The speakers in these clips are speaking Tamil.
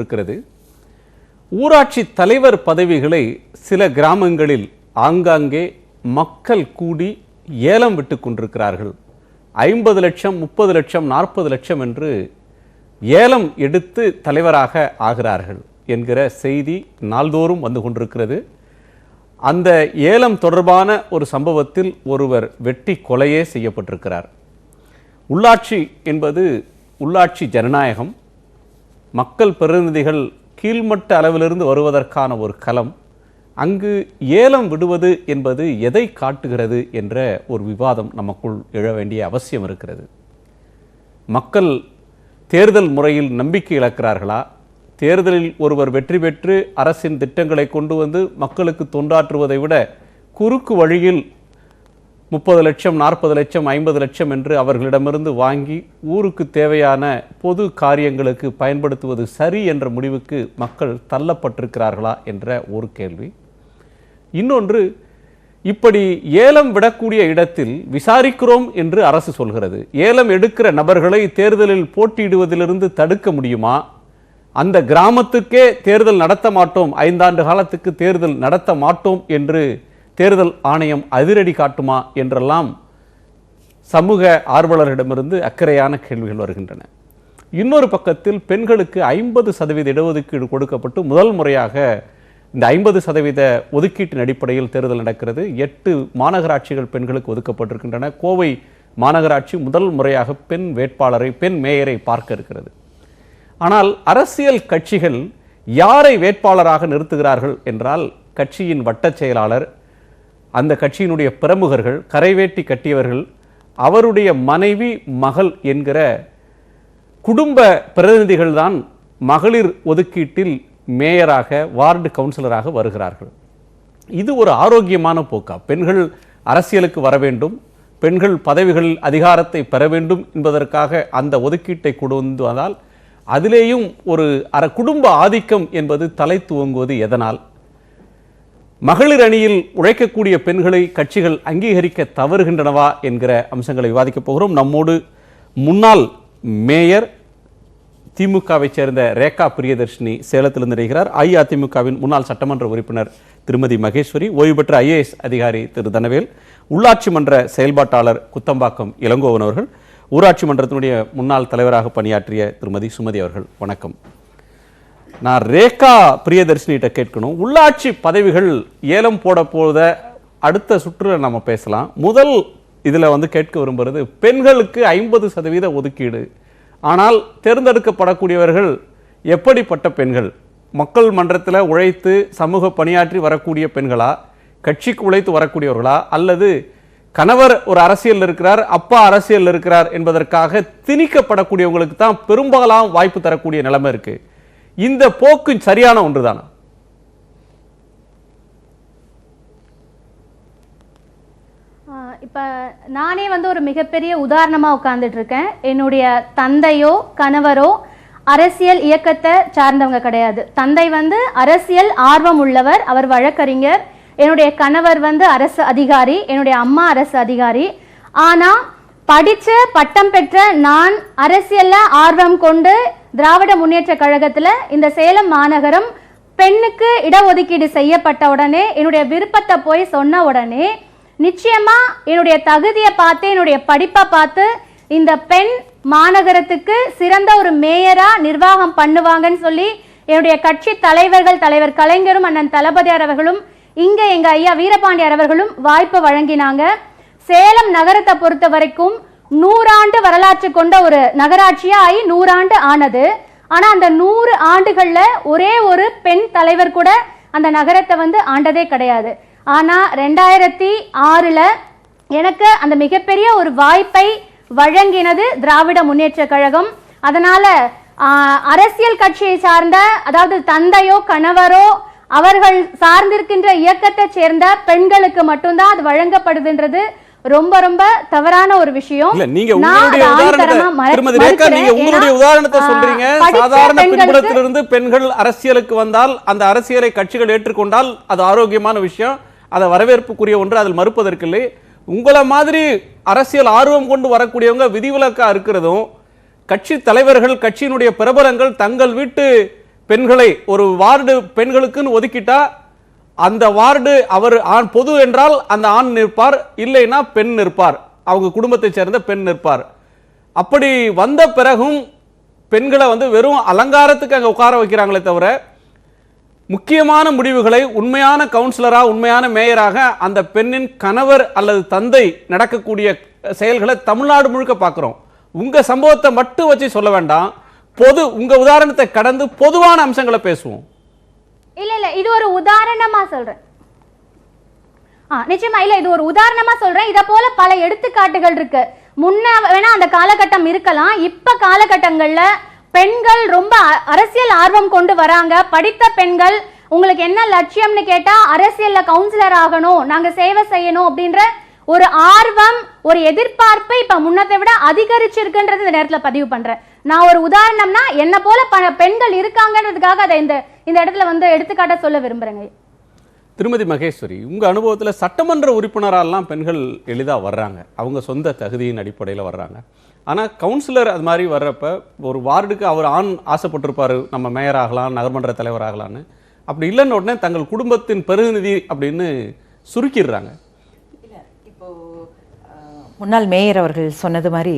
இருக்கிறது. ஊராட்சி தலைவர் பதவிகளை சில கிராமங்களில் ஆங்காங்கே மக்கள் கூடி ஏலம் விட்டு கொண்டிருக்கிறார்கள். 50 லட்சம், 30 லட்சம், 40 லட்சம் என்று ஏலம் எடுத்து தலைவராக ஆகிறார்கள் என்கிற செய்தி நாள்தோறும் வந்து கொண்டிருக்கிறது. அந்த ஏலம் தொடர்பான ஒரு சம்பவத்தில் ஒருவர் வெட்டி கொலையே செய்யப்பட்டிருக்கிறார். உள்ளாட்சி என்பது உள்ளாட்சி ஜனநாயகம். மக்கள் பிரதிநிதிகள் கீழ்மட்ட அளவிலிருந்து வருவதற்கான ஒரு களம். அங்கு ஏலம் விடுவது என்பது எதை காட்டுகிறது என்ற ஒரு விவாதம் நமக்குள் எழ வேண்டிய அவசியம் இருக்கிறது. மக்கள் தேர்தல் முறையில் நம்பிக்கை இழக்கிறார்களா? தேர்தலில் ஒருவர் வெற்றி பெற்று அரசின் திட்டங்களை கொண்டு வந்து மக்களுக்கு தொண்டாற்றுவதை விட குறுக்கு வழியில் 30 லட்சம், 40 லட்சம், 50 லட்சம் என்று அவர்களிடமிருந்து வாங்கி ஊருக்கு தேவையான பொது காரியங்களுக்கு பயன்படுத்துவது சரி என்ற முடிவுக்கு மக்கள் தள்ளப்பட்டிருக்கிறார்களா என்ற ஒரு கேள்வி. இன்னொன்று, இப்படி ஏலம் விடக்கூடிய இடத்தில் விசாரிக்கிறோம் என்று அரசு சொல்கிறது. ஏலம் எடுக்கிற நபர்களை தேர்தலில் போட்டியிடுவதிலிருந்து தடுக்க முடியுமா? அந்த கிராமத்துக்கே தேர்தல் நடத்த மாட்டோம், 5 ஆண்டு காலத்துக்கு தேர்தல் நடத்த மாட்டோம் என்று தேர்தல் ஆணையம் அதிரடி காட்டுமா என்றெல்லாம் சமூக ஆர்வலர்களிடமிருந்து அக்கறையான கேள்விகள் வருகின்றன. இன்னொரு பக்கத்தில் பெண்களுக்கு 50% இடஒதுக்கீடு கொடுக்கப்பட்டு முதல் முறையாக இந்த 50% ஒதுக்கீட்டின் அடிப்படையில் தேர்தல் நடக்கிறது. 8 மாநகராட்சிகள் பெண்களுக்கு ஒதுக்கப்பட்டிருக்கின்றன. கோவை மாநகராட்சி முதல் முறையாக பெண் வேட்பாளரை, பெண் மேயரை பார்க்க இருக்கிறது. ஆனால் அரசியல் கட்சிகள் யாரை வேட்பாளராக நிறுத்துகிறார்கள் என்றால், கட்சியின் வட்டச் செயலாளர், அந்த கட்சியினுடைய பிரமுகர்கள், கரைவேட்டி கட்டியவர்கள், அவருடைய மனைவி, மகள் என்கிற குடும்ப பிரதிநிதிகள் தான் மகளிர் ஒதுக்கீட்டில் மேயராக, வார்டு கவுன்சிலராக வருகிறார்கள். இது ஒரு ஆரோக்கியமான போக்கா? பெண்கள் அரசியலுக்கு வர வேண்டும், பெண்கள் பதவிகளில் அதிகாரத்தை பெற வேண்டும் என்பதற்காக அந்த ஒதுக்கீட்டை கொண்டு வந்தால் அதிலேயும் ஒரு குடும்ப ஆதிக்கம் என்பது தலை துவங்குவது எதனால்? மகளிர் அணியில் உழைக்கக்கூடிய பெண்களை கட்சிகள் அங்கீகரிக்க தவறுகின்றனவா என்கிற அம்சங்களை விவாதிக்கப் போகிறோம். நம்மோடு முன்னாள் மேயர், திமுகவை சேர்ந்த ரேகா பிரியதர்ஷினி சேலத்திலிருந்து இருக்கிறார். அஇஅதிமுகவின் முன்னாள் சட்டமன்ற உறுப்பினர் திருமதி மகேஸ்வரி, ஓய்வு பெற்ற IAS அதிகாரி திரு தனவேல், உள்ளாட்சி மன்ற செயல்பாட்டாளர் குத்தம்பாக்கம் இளங்கோவன் அவர்கள், ஊராட்சி மன்றத்தினுடைய முன்னாள் தலைவராக பணியாற்றிய திருமதி சுமதி அவர்கள். வணக்கம். நான் ரேகா பிரியதர்ஷினிகிட்ட கேட்கணும், உள்ளாட்சி பதவிகள் ஏலம் போட போத அடுத்த சுற்றுல நம்ம பேசலாம். முதல் இதில் கேட்க விரும்புகிறது, பெண்களுக்கு 50% ஒதுக்கீடு. ஆனால் தேர்ந்தெடுக்கப்படக்கூடியவர்கள் எப்படிப்பட்ட பெண்கள்? மக்கள் மன்றத்தில் உழைத்து சமூக பணியாற்றி வரக்கூடிய பெண்களா, கட்சிக்கு உழைத்து வரக்கூடியவர்களா, அல்லது கணவர் ஒரு அரசியல் இருக்கிறார், அப்பா அரசியல் இருக்கிறார் என்பதற்காக திணிக்கப்படக்கூடியவங்களுக்கு தான் பெரும்பாலும் வாய்ப்பு தரக்கூடிய நிலைமை இருக்கு. இந்த போக்கு சரியான ஒன்றுதானா? இப்போ நானே ஒரு மிகப்பெரிய உதாரணமாக உட்கார்ந்துட்டு இருக்கேன். என்னுடைய தந்தையோ கணவரோ அரசியல் இயக்கத்தை சார்ந்தவங்க கிடையாது. தந்தை அரசியல் ஆர்வம் உள்ளவர், அவர் வழக்கறிஞர். என்னுடைய கணவர் அரசு அதிகாரி, என்னுடைய அம்மா அரசு அதிகாரி. ஆனால் படித்து பட்டம் பெற்ற நான் அரசியல்ல ஆர்வம் கொண்டு திராவிட முன்னேற்ற கழகத்தில் இந்த சேலம் மாநகரம் பெண்ணுக்கு இடஒதுக்கீடு செய்யப்பட்ட உடனே, என்னுடைய விருப்பத்தை போய் சொன்ன உடனே, நிச்சயமா என்னுடைய தகுதியை பார்த்து, என்னுடைய படிப்பை பார்த்து இந்த பெண் மாநகரத்துக்கு சிறந்த ஒரு மேயரா நிர்வாகம் பண்ணுவாங்கன்னு சொல்லி என்னுடைய கட்சி தலைவர்கள், தலைவர் கலைஞரும் அண்ணன் தளபதியார் அவர்களும், இங்க எங்க ஐயா வீரபாண்டியார் அவர்களும் வாய்ப்பு வழங்கினாங்க. சேலம் நகரத்தை பொறுத்த வரைக்கும் 100 ஆண்டு வரலாற்று கொண்ட ஒரு நகராட்சியா 100 ஆண்டு ஆனது. ஆனா அந்த 100 ஆண்டுகள்ல ஒரே ஒரு பெண் தலைவர் கூட அந்த நகரத்தை ஆண்டதே கிடையாது. ஆனா 2006ல் எனக்கு அந்த மிகப்பெரிய ஒரு வாய்ப்பை வழங்கினது திராவிட முன்னேற்ற கழகம். அதனால அரசியல் கட்சியை சார்ந்த, அதாவது தந்தையோ கணவரோ அவர்கள் சார்ந்திருக்கின்ற இயக்கத்தை சேர்ந்த பெண்களுக்கு மட்டும்தான் அது வழங்கப்படுதுன்றது ரொம்ப ரொம்ப தவறான ஒரு விஷயம். நீங்க உங்களுடைய உதாரணத்தை சொல்றீங்க. சாதாரண பின்புலத்திலிருந்து பெண்கள் அரசியலுக்கு வந்தால், அந்த அரசியலை கட்சிகள் ஏற்றுக்கொண்டால் அது ஆரோக்கியமான விஷயம், அதை வரவேற்புக்குரிய ஒன்று, அதில் மறுப்பதற்கில்லை. உங்களை மாதிரி அரசியல் ஆர்வம் கொண்டு வரக்கூடியவங்க விதிவிலக்கா இருக்கிறதும், கட்சி தலைவர்கள், கட்சியினுடைய பிரபலங்கள் தங்கள் வீட்டு பெண்களை ஒரு வார்டு பெண்களுக்குன்னு ஒதுக்கிட்டா அந்த வார்டு அவர் ஆண் பொது என்றால் அந்த ஆண் நிற்பார், இல்லைன்னா பெண் நிற்பார், அவங்க குடும்பத்தை சேர்ந்த பெண் நிற்பார். அப்படி வந்த பிறகும் பெண்களை வந்து வெறும் அலங்காரத்துக்கு அங்கே உட்கார வைக்கிறாங்களே தவிர முக்கியமான முடிவுகளை உண்மையான கவுன்சிலரா உண்மையான மேயராக அந்த பெண்ணின் கணவர் அல்லது தந்தை நடக்கக்கூடிய செயல்களை தமிழ்நாடு முழுக்க பார்க்கிறோம். உங்க சம்பவத்தை மட்டும் வச்சு சொல்ல வேண்டாம், உங்க உதாரணத்தை கடந்து பொதுவான அம்சங்களை பேசுவோம். இல்ல இது ஒரு உதாரணமா சொல்றேன். நிச்சயமா இல்ல, இது ஒரு உதாரணமா சொல்றேன். இத போல பல எடுத்துக்காட்டுகள் இருக்கு. முன்ன வேணா அந்த காலகட்டம் இருக்கலாம், இப்ப காலகட்டங்கள்ல பெண்கள் ரொம்ப அரசியல் ஆர்வம் கொண்டு வராங்க. படித்த பெண்கள் உங்களுக்கு என்ன லட்சியம்னு கேட்டா அரசியல்ல கவுன்சிலர் ஆகணும், நாங்க சேவை செய்யணும் அப்படின்ற ஒரு ஆர்வம், ஒரு எதிர்பார்ப்பு இப்ப முன்னத்தை விட அதிகரிச்சிருக்குன்றது இந்த நேரத்துல பதிவு பண்றேன். நான் ஒரு உதாரணம்னா என்ன போல பெண்கள் இருக்காங்கன்றதுக்காக அதை இந்த இடத்துல வந்து எடுத்துக்காட்ட சொல்ல விரும்புறேங்க. திருமதி மகேஸ்வரி, உங்க அனுபவத்தில் சட்டமன்ற உறுப்பினரெல்லாம் பெண்கள் எளிதா வர்றாங்க, அவங்க சொந்த தகுதியின் அடிப்படையில் வர்றாங்க. ஆனா கவுன்சிலர் அது மாதிரி வர்றப்ப ஒரு வார்டுக்கு அவர் ஆண் ஆசைப்பட்டிருப்பாரு, நம்ம மேயர் ஆகலாம், நகர்மன்ற தலைவர் ஆகலான்னு. அப்படி இல்லைன்னு உடனே தங்கள் குடும்பத்தின் பிரதிநிதி அப்படின்னு சுருக்கிடுறாங்க. முன்னாள் மேயர் அவர்கள் சொன்னது மாதிரி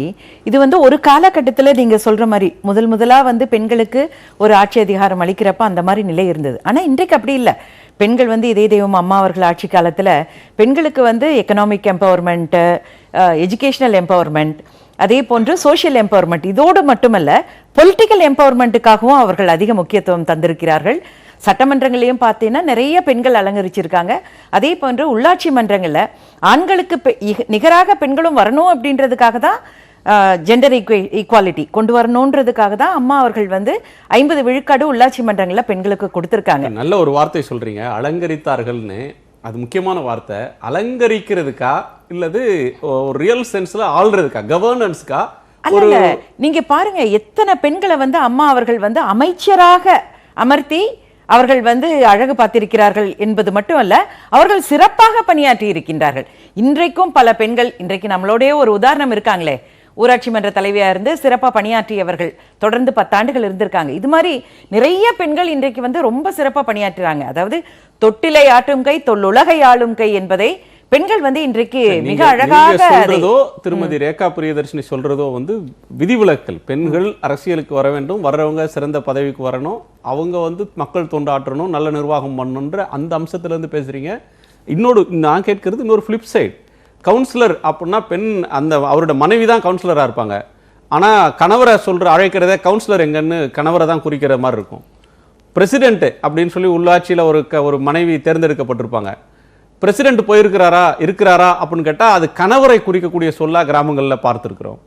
இது வந்து ஒரு காலகட்டத்தில் நீங்க சொல்ற மாதிரி முதலா வந்து பெண்களுக்கு ஒரு ஆட்சி அதிகாரம் அளிக்கிறப்ப அந்த மாதிரி நிலை இருந்தது. ஆனா இன்றைக்கு அப்படி இல்லை. பெண்கள் வந்து இதே தெய்வம் அம்மா அவர்கள் ஆட்சி காலத்துல பெண்களுக்கு வந்து எக்கனாமிக் எம்பவர்மெண்ட், எஜுகேஷனல் எம்பவர்மெண்ட், அதே போன்று சோஷியல் எம்பவர்மெண்ட், இதோடு மட்டுமல்ல பொலிட்டிக்கல் எம்பவர்மெண்ட்டுக்காகவும் அவர்கள் அதிக முக்கியத்துவம் தந்திருக்கிறார்கள். சட்டமன்றங்களையும் பார்த்தீங்கன்னா நிறைய பெண்கள் அலங்கரிச்சிருக்காங்க. அதே போன்று உள்ளாட்சி மன்றங்களில் ஆண்களுக்கு நிகராக பெண்களும் வரணும் அப்படின்றதுக்காக தான் ஜெண்டர் ஈக்குவாலிட்டி கொண்டு வரணுன்றதுக்காக தான் அம்மா அவர்கள் வந்து 50 விழுக்காடு உள்ளாட்சி மன்றங்களில் பெண்களுக்கு கொடுத்துருக்காங்க. நல்ல ஒரு வார்த்தை சொல்றீங்க, அலங்கரித்தார்கள்னு. அது முக்கியமான வார்த்தை. அலங்கரிக்கிறதுக்கா இல்லது ஒரு ரியல் சென்ஸ்ல ஆள்றதுக்கா, கவர்னன்ஸ்க்கா? அல்ல, நீங்க பாருங்க எத்தனை பெண்களை வந்து அம்மா அவர்கள் வந்து அமைச்சராக அமர்த்தி அவர்கள் வந்து அழகு பார்த்திருக்கிறார்கள் என்பது மட்டுமல்ல, அவர்கள் சிறப்பாக பணியாற்றி இருக்கின்றார்கள். இன்றைக்கும் பல பெண்கள், இன்றைக்கு நம்மளோடய ஒரு உதாரணம் இருக்காங்களே, ஊராட்சி மன்ற தலைவியா இருந்து சிறப்பா பணியாற்றியவர்கள் தொடர்ந்து 10 ஆண்டுகள் இருந்திருக்காங்க. இது மாதிரி நிறைய பெண்கள் இன்றைக்கு வந்து ரொம்ப சிறப்பா பணியாற்றுறாங்க. அதாவது தொட்டிலை ஆட்டும் கை தொல்லுலகை ஆளும் கை என்பதை பெண்கள் வந்து இன்றைக்கு மிக அழகாக சொல்றதோ, திருமதி ரேகா பிரியதர்ஷினி சொல்றதோ வந்து விதிவிலக்கல். பெண்கள் அரசியலுக்கு வர வேண்டும், வர்றவங்க சிறந்த பதவிக்கு வரணும், அவங்க வந்து மக்கள் தொண்டாற்றணும், நல்ல நிர்வாகம் பண்ணணுன்ற அந்த அம்சத்துல இருந்து பேசுறீங்க. நான் கேட்கறது இன்னொரு ஃபிளிப் சைடு. கவுன்சிலர் அப்படின்னா பெண், அந்த அவரோட மனைவி தான் கவுன்சிலரா இருப்பாங்க. ஆனா கணவரை அழைக்கிறதே கவுன்சிலர் எங்கன்னு கணவரை தான் குறிக்கிற மாதிரி இருக்கும். பிரசிடென்ட் அப்படின்னு சொல்லி உள்ளாட்சியில் ஒரு மனைவி தேர்ந்தெடுக்கப்பட்டிருப்பாங்க. பிரசிடென்ட் இருக்கிறாரா அப்படின்னு கேட்டா அது கணவரை குறிக்கக்கூடிய சொல்லா கிராமங்கள்ல பார்த்திருக்கிறோம்.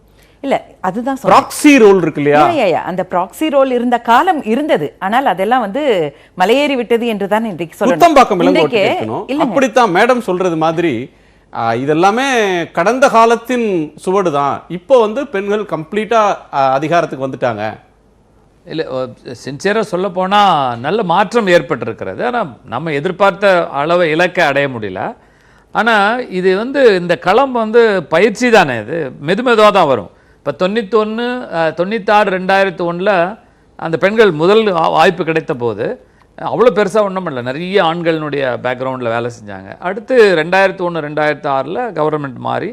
இல்ல, அதுதான் ப்ராக்ஸி ரோல் இருக்கு இல்லையா? அந்த ப்ராக்ஸி ரோல் இருந்த காலம் இருந்தது. ஆனால் அதெல்லாம் வந்து மலையேறி விட்டது என்று தான் இன்றைக்கு சொல்லணும். அப்படித்தான் மேடம் சொல்றது மாதிரி இதெல்லாமே கடந்த காலத்தின் சுவடு தான். இப்போ வந்து பெண்கள் கம்ப்ளீட்டா அதிகாரத்துக்கு வந்துட்டாங்க. இல்லை, சின்சியராக சொல்ல போனால் நல்ல மாற்றம் ஏற்பட்டிருக்கிறது. ஆனால் நம்ம எதிர்பார்த்த அளவை இலக்கை அடைய முடியல. ஆனால் இது வந்து இந்த களம் வந்து பயிற்சி தானே, இது மெதுவாக தான் வரும். இப்போ 91, 96, 2001 அந்த பெண்கள் முதல் வாய்ப்பு கிடைத்த போது அவ்வளோ பெருசாக ஒன்றும் இல்லை, நிறைய ஆண்களினுடைய பேக்ரவுண்டில் வேலை செஞ்சாங்க. அடுத்து 2001, 2006 கவர்மெண்ட் மாறி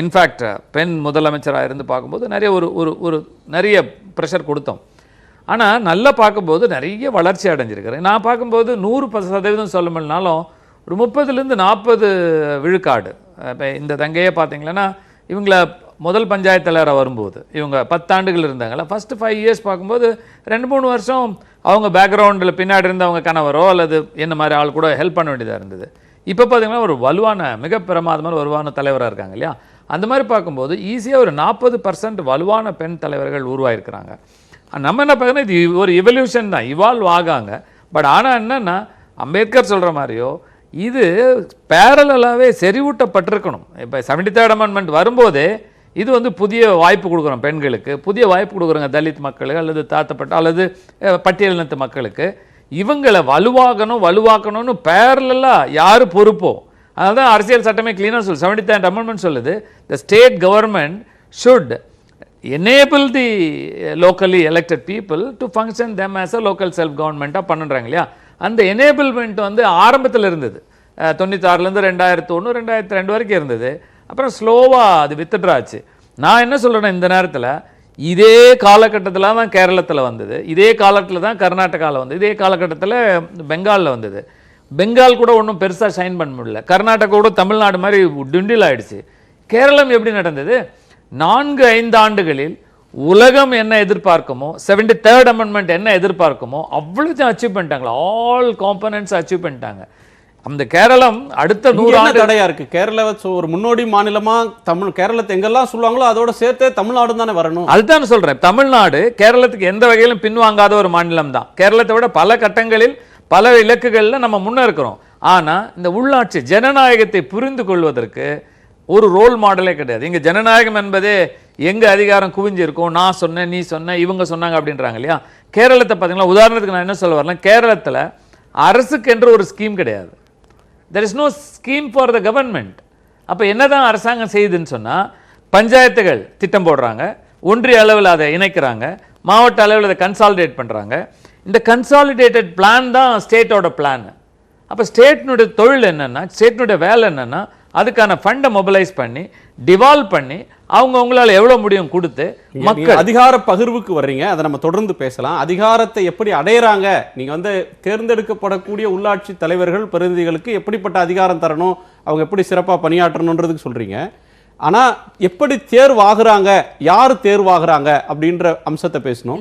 இன்ஃபேக்ட் பெண் முதலமைச்சராக இருந்து பார்க்கும்போது நிறைய ஒரு நிறைய ப்ரெஷர் கொடுத்தோம். ஆனால் நல்லா பார்க்கும்போது நிறைய வளர்ச்சி அடைஞ்சிருக்கிறேன். நான் பார்க்கும்போது 100% சொல்ல முடியலனாலும் ஒரு 30லேருந்து 40 விழுக்காடு. இப்போ இந்த தங்கையே பார்த்தீங்கன்னா இவங்கள முதல் பஞ்சாயத்து தலைவராக வரும்போது இவங்க 10 ஆண்டுகள் இருந்தாங்களா, ஃபஸ்ட்டு 5 இயர்ஸ் பார்க்கும்போது 2-3 வருஷம் அவங்க பேக்ரவுண்டில் பின்னாடி இருந்து அவங்க கணவரோ அல்லது என்ன மாதிரி ஆள் கூட ஹெல்ப் பண்ண வேண்டியதாக இருந்தது. இப்போ பார்த்தீங்கன்னா ஒரு வலுவான மிக பிரமாதமான வலுவான தலைவராக இருக்காங்க இல்லையா. அந்த மாதிரி பார்க்கும்போது ஈஸியாக ஒரு 40% வலுவான பெண் தலைவர்கள் உருவாயிருக்கிறாங்க. நம்ம என்ன பார்க்கணும், இது ஒரு இவல்யூஷன் தான், இவால்வ் ஆகாங்க. பட் ஆனால் என்னென்னா அம்பேத்கர் சொல்கிற மாதிரியோ இது பேரலாகவே செறிவூட்டப்பட்டிருக்கணும். இப்போ 73rd அமெண்ட்மெண்ட் வரும்போதே இது வந்து புதிய வாய்ப்பு கொடுக்குறோம் பெண்களுக்கு, புதிய வாய்ப்பு கொடுக்குறோங்க தலித் மக்களுக்கு அல்லது தாழ்த்தப்பட்ட அல்லது பட்டியலினத்து மக்களுக்கு. இவங்களை வலுவாக்கணும்னு பேரலாக யார் பொறுப்போ, அதனால தான் அரசியல் சட்டமே கிளீனாக சொல்லுது. 73rd அமெண்ட்மெண்ட் சொல்லுது, the state government should enable the locally elected people to function them as a local self government பண்ணுறாங்க இல்லையா, அந்த எனேபிள்மெண்ட் வந்து ஆரம்பத்தில் இருந்தது. 96லேருந்து 2001 2002 வரைக்கும் இருந்தது. அப்புறம் ஸ்லோவாக அது வித்துட்ராச்சு. நான் என்ன சொல்கிறேன்னா, இந்த நேரத்தில் இதே காலகட்டத்தில் தான் கேரளத்தில் வந்தது, இதே காலத்தில் தான் கர்நாடகாவில் வந்தது, இதே காலகட்டத்தில் பெங்காலில் வந்தது. பெங்கால் கூட ஒன்றும் பெருசாக ஷைன் பண்ண முடியல, கர்நாடகா கூட தமிழ்நாடு மாதிரி டுண்டில் ஆயிடுச்சு. கேரளம் எப்படி நடந்தது? 4-5 ஆண்டுகளில் உலகம் என்ன எதிர்பார்க்குமோ, 73rd அமெண்ட்மெண்ட் என்ன எதிர்பார்க்குமோ அவ்வளோத்தையும் அச்சீவ் பண்ணிட்டாங்களா, ஆல் காம்பனன்ட்ஸ் அச்சீவ் பண்ணிட்டாங்க. அந்த கேரளம் அடுத்த 100 ஆண்டு தடையா இருக்கு. கேரள ஒரு முன்னோடி மாநிலமா கேரளத்தை எங்கெல்லாம் சொல்லுவாங்களோ அதோட சேர்த்து தமிழ்நாடு தானே வரணும். அதுதான் சொல்றேன், தமிழ்நாடு கேரளத்துக்கு எந்த வகையிலும் பின்வாங்காத ஒரு மாநிலம் தான். கேரளத்தை விட பல கட்டங்களில் பல இலக்குகளில் நம்ம முன்ன இருக்கிறோம். ஆனா இந்த உள்ளாட்சி ஜனநாயகத்தை புரிந்து கொள்வதற்கு ஒரு ரோல் மாடலே கிடையாது. இங்க ஜனநாயகம் என்பதே எங்க அதிகாரம் குவிஞ்சிருக்கும், நான் சொன்னேன் நீ சொன்ன இவங்க சொன்னாங்க அப்படின்றாங்க இல்லையா. கேரளத்தை பார்த்தீங்களா, உதாரணத்துக்கு நான் என்ன சொல்ல வரேன், கேரளத்தில் அரசுக்கு என்று ஒரு ஸ்கீம் கிடையாது. there is no scheme for the government. அப்போ என்னதான் அரசாங்கம் செய்யுதுன்னு சொன்னால், பஞ்சாயத்துகள் திட்டம் போடுறாங்க, ஒன்றிய அளவில் அதை இணைக்கிறாங்க, மாவட்ட அளவில் அதை கன்சாலிடேட் பண்ணுறாங்க. இந்த கன்சாலிடேட்டட் பிளான் தான் ஸ்டேட்டோட பிளான். அப்போ ஸ்டேட்னுடைய தொழில் என்னென்னா, ஸ்டேட்னுடைய வேலை என்னென்னா, அதுக்கான ஃபண்டை மொபிலைஸ் பண்ணி டிவால்வ் பண்ணி அவங்களால எவ்வளவு முடியும் கொடுத்து மக்கள் அதிகார பகிர்வுக்கு வர்றீங்க. அதை நம்ம தொடர்ந்து பேசலாம். அதிகாரத்தை எப்படி அடையறாங்க, நீங்க வந்து தேர்ந்தெடுக்கப்படக்கூடிய உள்ளாட்சி தலைவர்கள் பிரதிநிதிகளுக்கு எப்படிப்பட்ட அதிகாரம் தரணும், அவங்க எப்படி சிறப்பாக பணியாற்றணுன்றதுக்கு சொல்றீங்க. ஆனா எப்படி தேர்வாகுறாங்க, யாரு தேர்வாகுறாங்க அப்படின்ற அம்சத்தை பேசணும்.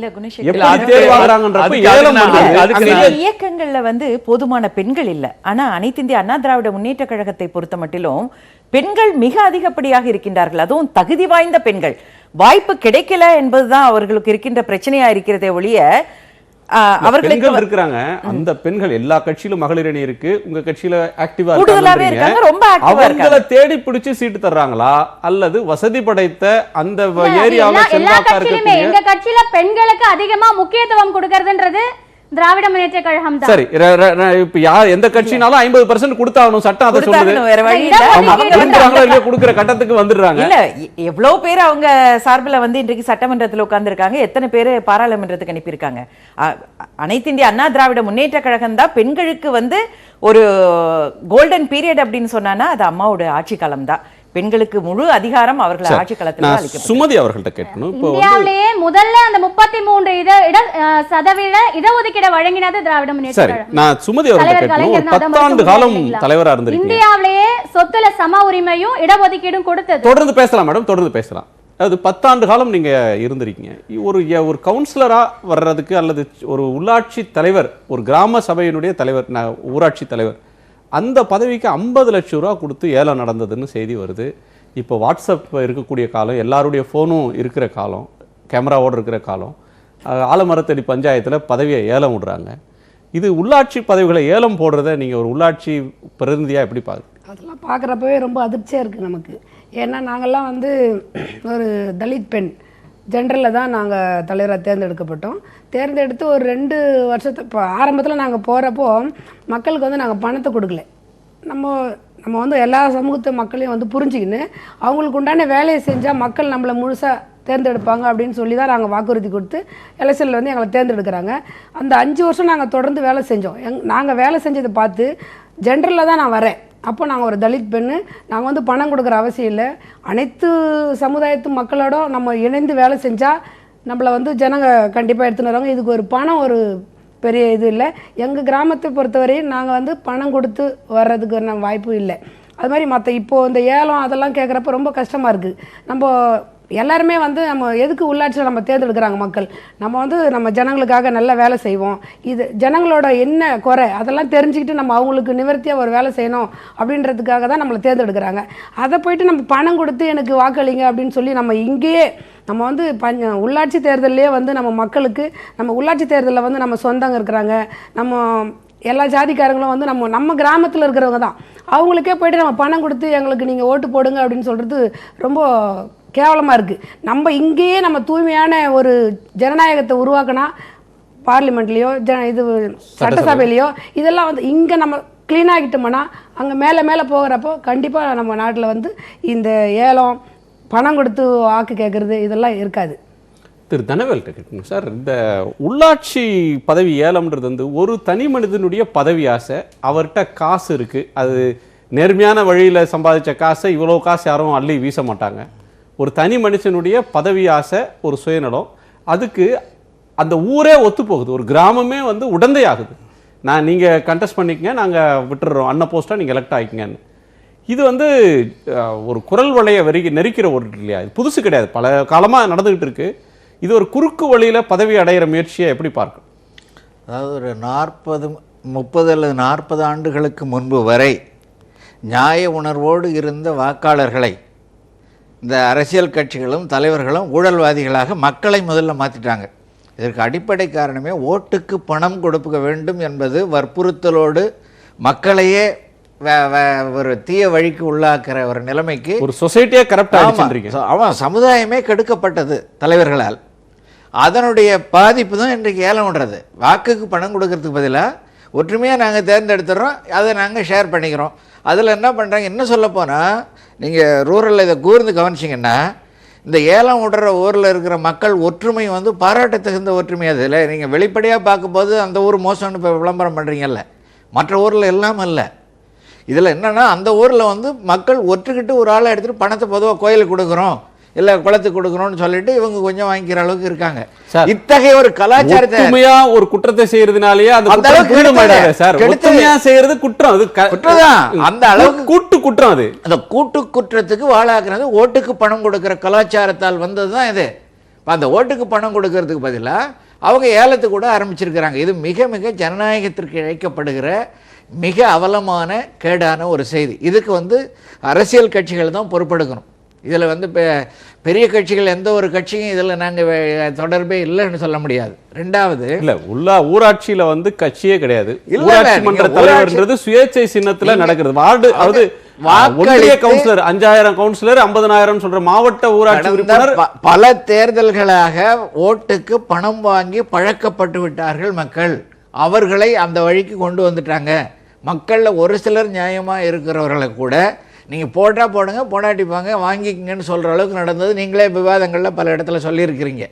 இயக்கங்கள்ல வந்து போதுமான பெண்கள் இல்ல. ஆனா அனைத்து இந்திய அண்ணா திராவிட முன்னேற்ற கழகத்தை பொறுத்த மட்டிலும் பெண்கள் மிக அதிகப்படியாக இருக்கின்றார்கள். அதுவும் தகுதி வாய்ந்த பெண்கள். வாய்ப்பு கிடைக்கல என்பதுதான் அவர்களுக்கு இருக்கின்ற பிரச்சனையா இருக்கிறதே ஒழிய அவர்களுக்கு இருக்கிறாங்க. அந்த பெண்கள் எல்லா கட்சியிலும் மகளிர் அணி இருக்கு, உங்க கட்சியில ஆக்டிவா இருக்காங்க, ரொம்ப அவங்கள தேடி பிடிச்சு சீட்டு தர்றாங்களா அல்லது வசதி படைத்த அந்த ஏரியாவுல செல்வாக்கா இருக்கு? எங்க கட்சியில பெண்களுக்கு அதிகமா முக்கியத்துவம் கொடுக்கறதுன்றது திராவிட முன்னேற்ற கழகம் தான். சரி, இப்ப யார் எந்த கட்சினாலும் 50% கொடுத்தாகணும், சட்டம் அதை சொல்லுது. கொடுக்கிற கட்டத்துக்கு வந்துடுறாங்க. இல்ல எவ்வளவு பேர் அவங்க சார்பில் வந்து இன்றைக்கு சட்டமன்றத்தில் உட்கார்ந்து இருக்காங்க, எத்தனை பேர் பாராளுமன்றத்துக்கு அனுப்பியிருக்காங்க. அனைத்து இந்திய அண்ணா திராவிட முன்னேற்ற கழகம் தான் பெண்களுக்கு வந்து ஒரு கோல்டன் பீரியட் அப்படின்னு சொன்னா அது அம்மாவோட ஆட்சி காலம் தான். பெண்களுக்கு முழு அதிகாரம் அவர்கள் ஆட்சி காலத்தில் அளிக்கப்படும். சுமதி அவர்கள்ட்ட கேட்கணும். இந்தியாவிலேயே முதல்ல அந்த 33% இடஒதுக்கீடு வழங்கினது திராவிட முன்னேற்ற கழகம். நான் சுமதி அவர்கள்ட்ட கேட்கணும். 10 ஆண்டு காலம் தலைவரா இருந்திருக்கீங்க. இந்தியாவிலேயே சொத்துல சம உரிமையும் இடஒதுக்கீடும் கொடுத்தது. தொடர்ந்து பேசலாம் மேடம், தொடர்ந்து பேசலாம். அது 10 ஆண்டு காலம் நீங்க இருந்திருக்கீங்க. ஒரு கவுன்சிலரா வர்றதுக்கு அல்லது ஒரு உள்ளாட்சி தலைவர், ஒரு கிராம சபையினுடைய தலைவர், ஊராட்சி தலைவர், அந்த பதவிக்கு 50 லட்சம் ரூபா கொடுத்து ஏலம் நடந்ததுன்னு செய்தி வருது. இப்போ வாட்ஸ்அப் இருக்கக்கூடிய காலம், எல்லாருடைய ஃபோனும் இருக்கிற காலம், கேமராவோடு இருக்கிற காலம், ஆலமரத்தடி பஞ்சாயத்தில் பதவியை ஏலம் விடுறாங்க. இது உள்ளாட்சி பதவிகளை ஏலம் போடுறத நீங்கள் ஒரு உள்ளாட்சி பிரதிநிதியாக எப்படி பார்க்குறீங்க? அதெல்லாம் பார்க்குறப்பவே ரொம்ப அதிர்ச்சியாக இருக்குது நமக்கு. ஏன்னா நாங்கள்லாம் வந்து ஒரு தலித் பெண் ஜென்ரலில் தான் நாங்கள் தலைவராக தேர்ந்தெடுக்கப்பட்டோம். தேர்ந்தெடுத்து ஒரு 2 வருஷத்து இப்போ ஆரம்பத்தில் நாங்கள் போகிறப்போ மக்களுக்கு வந்து நாங்கள் பணத்தை கொடுக்கல. நம்ம வந்து எல்லா சமூகத்து மக்களையும் வந்து புரிஞ்சுக்கின்னு அவங்களுக்கு உண்டான வேலையை செஞ்சால் மக்கள் நம்மளை முழுசாக தேர்ந்தெடுப்பாங்க அப்படின்னு சொல்லி தான் நாங்கள் வாக்குறுதி கொடுத்து எலெக்ஷனில் வந்து எங்களை தேர்ந்தெடுக்கிறாங்க. அந்த 5 வருஷம் நாங்கள் தொடர்ந்து வேலை செஞ்சோம். நாங்கள் வேலை செஞ்சதை பார்த்து ஜென்ரலில் தான் நான் வரேன். அப்போ நாங்கள் ஒரு தலித் பெண்ணு, நாங்கள் வந்து பணம் கொடுக்குற அவசியம் இல்லை. அனைத்து சமுதாயத்து மக்களோட நம்ம இணைந்து வேலை செஞ்சால் நம்மளை வந்து ஜனங்க கண்டிப்பாக எடுத்துன்னு வருவாங்க. இதுக்கு ஒரு பணம் ஒரு பெரிய இது இல்லை. எங்கள் கிராமத்தை பொறுத்தவரையும் நாங்கள் வந்து பணம் கொடுத்து வர்றதுக்கு வாய்ப்பு இல்லை. அது மாதிரி மற்ற இப்போது இந்த ஏலம் அதெல்லாம் கேட்குறப்ப ரொம்ப கஷ்டமாக இருக்குது. நம்ம எல்லாருமே வந்து நம்ம எதுக்கு உள்ளாட்சியில் நம்ம தேர்ந்தெடுக்கிறாங்க மக்கள், நம்ம வந்து நம்ம ஜனங்களுக்காக நல்ல வேலை செய்வோம், இது ஜனங்களோட என்ன குறை அதெல்லாம் தெரிஞ்சுக்கிட்டு நம்ம அவங்களுக்கு நிவர்த்தியாக ஒரு வேலை செய்யணும் அப்படின்றதுக்காக தான் நம்மளை தேர்ந்தெடுக்கிறாங்க. அதை போய்ட்டு நம்ம பணம் கொடுத்து எனக்கு வாக்களிங்க அப்படின்னு சொல்லி நம்ம இங்கேயே நம்ம வந்து உள்ளாட்சி தேர்தலே வந்து நம்ம மக்களுக்கு, நம்ம உள்ளாட்சி தேர்தலில் வந்து நம்ம சொந்தங்க இருக்கிறாங்க, நம்ம எல்லா ஜாதிக்காரங்களும் வந்து நம்ம கிராமத்தில் இருக்கிறவங்க தான், அவங்களுக்கே போய்ட்டு நம்ம பணம் கொடுத்து எங்களுக்கு நீங்கள் ஓட்டு போடுங்க அப்படின்னு சொல்கிறது ரொம்ப கேவலமாக இருக்குது. நம்ம இங்கேயே நம்ம தூய்மையான ஒரு ஜனநாயகத்தை உருவாக்கினா பார்லிமெண்ட்லேயோ இது சட்டசபையிலையோ இதெல்லாம் வந்து இங்கே நம்ம க்ளீனாகிட்டோம்னா அங்கே மேலே போகிறப்போ கண்டிப்பாக நம்ம நாட்டில் வந்து இந்த ஏலம் பணம் கொடுத்து வாக்கு கேட்குறது இதெல்லாம் இருக்காது. திரு தனவேல்கிட்ட கேட்கணும் சார், இந்த உள்ளாட்சி பதவி ஏலம்ன்றது வந்து ஒரு தனி மனிதனுடைய பதவி ஆசை. அவர்கிட்ட காசு இருக்குது, அது நேர்மையான வழியில் சம்பாதிச்ச காசை இவ்வளோ காசு யாரும் அள்ளி வீச மாட்டாங்க. ஒரு தனி மனுஷனுடைய பதவி ஆசை, ஒரு சுயநலம், அதுக்கு அந்த ஊரே ஒத்து போகுது. ஒரு கிராமமே வந்து உடந்தை ஆகுது. நீங்கள் கண்டெஸ்ட் பண்ணிக்கங்க, நாங்கள் விட்டுடுறோம், அன்ன போஸ்ட்டாக நீங்கள் எலெக்ட் ஆகிக்கங்கன்னு. இது வந்து ஒரு குரல் வலையை நெருக்கிற ஒரு இல்லையா, இது புதுசு கிடையாது, பல காலமாக நடந்துக்கிட்டு இருக்கு. இது ஒரு குறுக்கு வழியில் பதவி அடைகிற முயற்சியை எப்படி பார்க்கணும்? அதாவது ஒரு 30 அல்லது 40 ஆண்டுகளுக்கு முன்பு வரை நியாய உணர்வோடு இருந்த வாக்காளர்களை இந்த அரசியல் கட்சிகளும் தலைவர்களும் ஊழல்வாதிகளாக மக்களை முதல்ல மாற்றிட்டாங்க. இதற்கு அடிப்படை காரணமே ஓட்டுக்கு பணம் கொடுக்க வேண்டும் என்பது வற்புறுத்தலோடு மக்களையே ஒரு தீய வழிக்கு உள்ளாக்குற ஒரு நிலைமைக்கு ஒரு சொசைட்டியே கரப்ட் ஆகிட்டு. அவன் சமுதாயமே கெடுக்கப்பட்டது தலைவர்களால். அதனுடைய பாதிப்பு தான் இன்றைக்கு ஏலம் விடுறது. வாக்குக்கு பணம் கொடுக்கறதுக்கு பதிலாக ஒற்றுமையாக நாங்கள் தேர்ந்தெடுத்துறோம், அதை நாங்கள் ஷேர் பண்ணிக்கிறோம். அதில் என்ன பண்ணுறாங்க, என்ன சொல்ல போனால் நீங்கள் ரூரலில் இதை கூர்ந்து கவனிச்சிங்கன்னா இந்த ஏலம் விடுற ஊரில் இருக்கிற மக்கள் ஒற்றுமை வந்து பாராட்ட தகுந்த ஒற்றுமை. அதில் நீங்கள் வெளிப்படையாக பார்க்கும்போது அந்த ஊர் மோசம்னு இப்போ விளம்பரம் பண்ணுறீங்கல்ல, மற்ற ஊரில் எல்லாம் இல்லை. இதில் என்னென்னா அந்த ஊரில் வந்து மக்கள் ஒற்றுக்கிட்டு ஒரு ஆளை எடுத்துகிட்டு பணத்தை பொதுவாக கோயிலுக்கு கொடுக்குறோம், இல்லை குளத்துக்கு கொடுக்கணும்னு சொல்லிட்டு இவங்க கொஞ்சம் வாங்கிக்கிற அளவுக்கு இருக்காங்க. இத்தகைய ஒரு கலாச்சாரத்தை ஒரு குற்றத்தை செய்யறதுனாலேயே அந்த செய்யறது குற்றம், அது குற்றம்தான். அந்த அளவுக்கு கூட்டு குற்றம். அது அந்த கூட்டு குற்றத்துக்கு வாழாக்குறது ஓட்டுக்கு பணம் கொடுக்கிற கலாச்சாரத்தால் வந்தது தான் இது. அந்த ஓட்டுக்கு பணம் கொடுக்கறதுக்கு பதிலாக அவங்க ஏலத்துக்கு கூட ஆரம்பிச்சிருக்கிறாங்க. இது மிக மிக ஜனநாயகத்திற்கு இழைக்கப்படுகிற மிக அவலமான கேடான ஒரு செய்தி. இதுக்கு வந்து அரசியல் கட்சிகள் தான் பொறுப்பெடுக்கணும். இதில் வந்து பெரிய கட்சிகள் எந்த ஒரு கட்சியும் இதில் நாங்கள் தொடர்பே இல்லைன்னு சொல்ல முடியாது. ரெண்டாவது இல்லை, ஊராட்சியில் வந்து கட்சியே கிடையாது. ஊராட்சி மன்ற தலைவர்ன்றது சுயேட்சை சின்னத்தில் நடக்கிறது. வார்டு அதாவது கவுன்சிலர் 5000 கவுன்சிலர் 50,000 சொல்ற மாவட்ட ஊராட்சி உறுப்பினர் பல தேர்தல்களாக ஓட்டுக்கு பணம் வாங்கி பழக்கப்பட்டு விட்டார்கள் மக்கள். அவர்களை அந்த வழிக்கு கொண்டு வந்துட்டாங்க. மக்களில் ஒரு சிலர் நியாயமாக இருக்கிறவர்களை கூட நீங்கள் போடுங்க, போடாட்டிப்பாங்க, வாங்கிக்கங்கன்னு சொல்கிற அளவுக்கு நடந்தது. நீங்களே விவாதங்களில் பல இடத்துல சொல்லியிருக்கிறீங்க.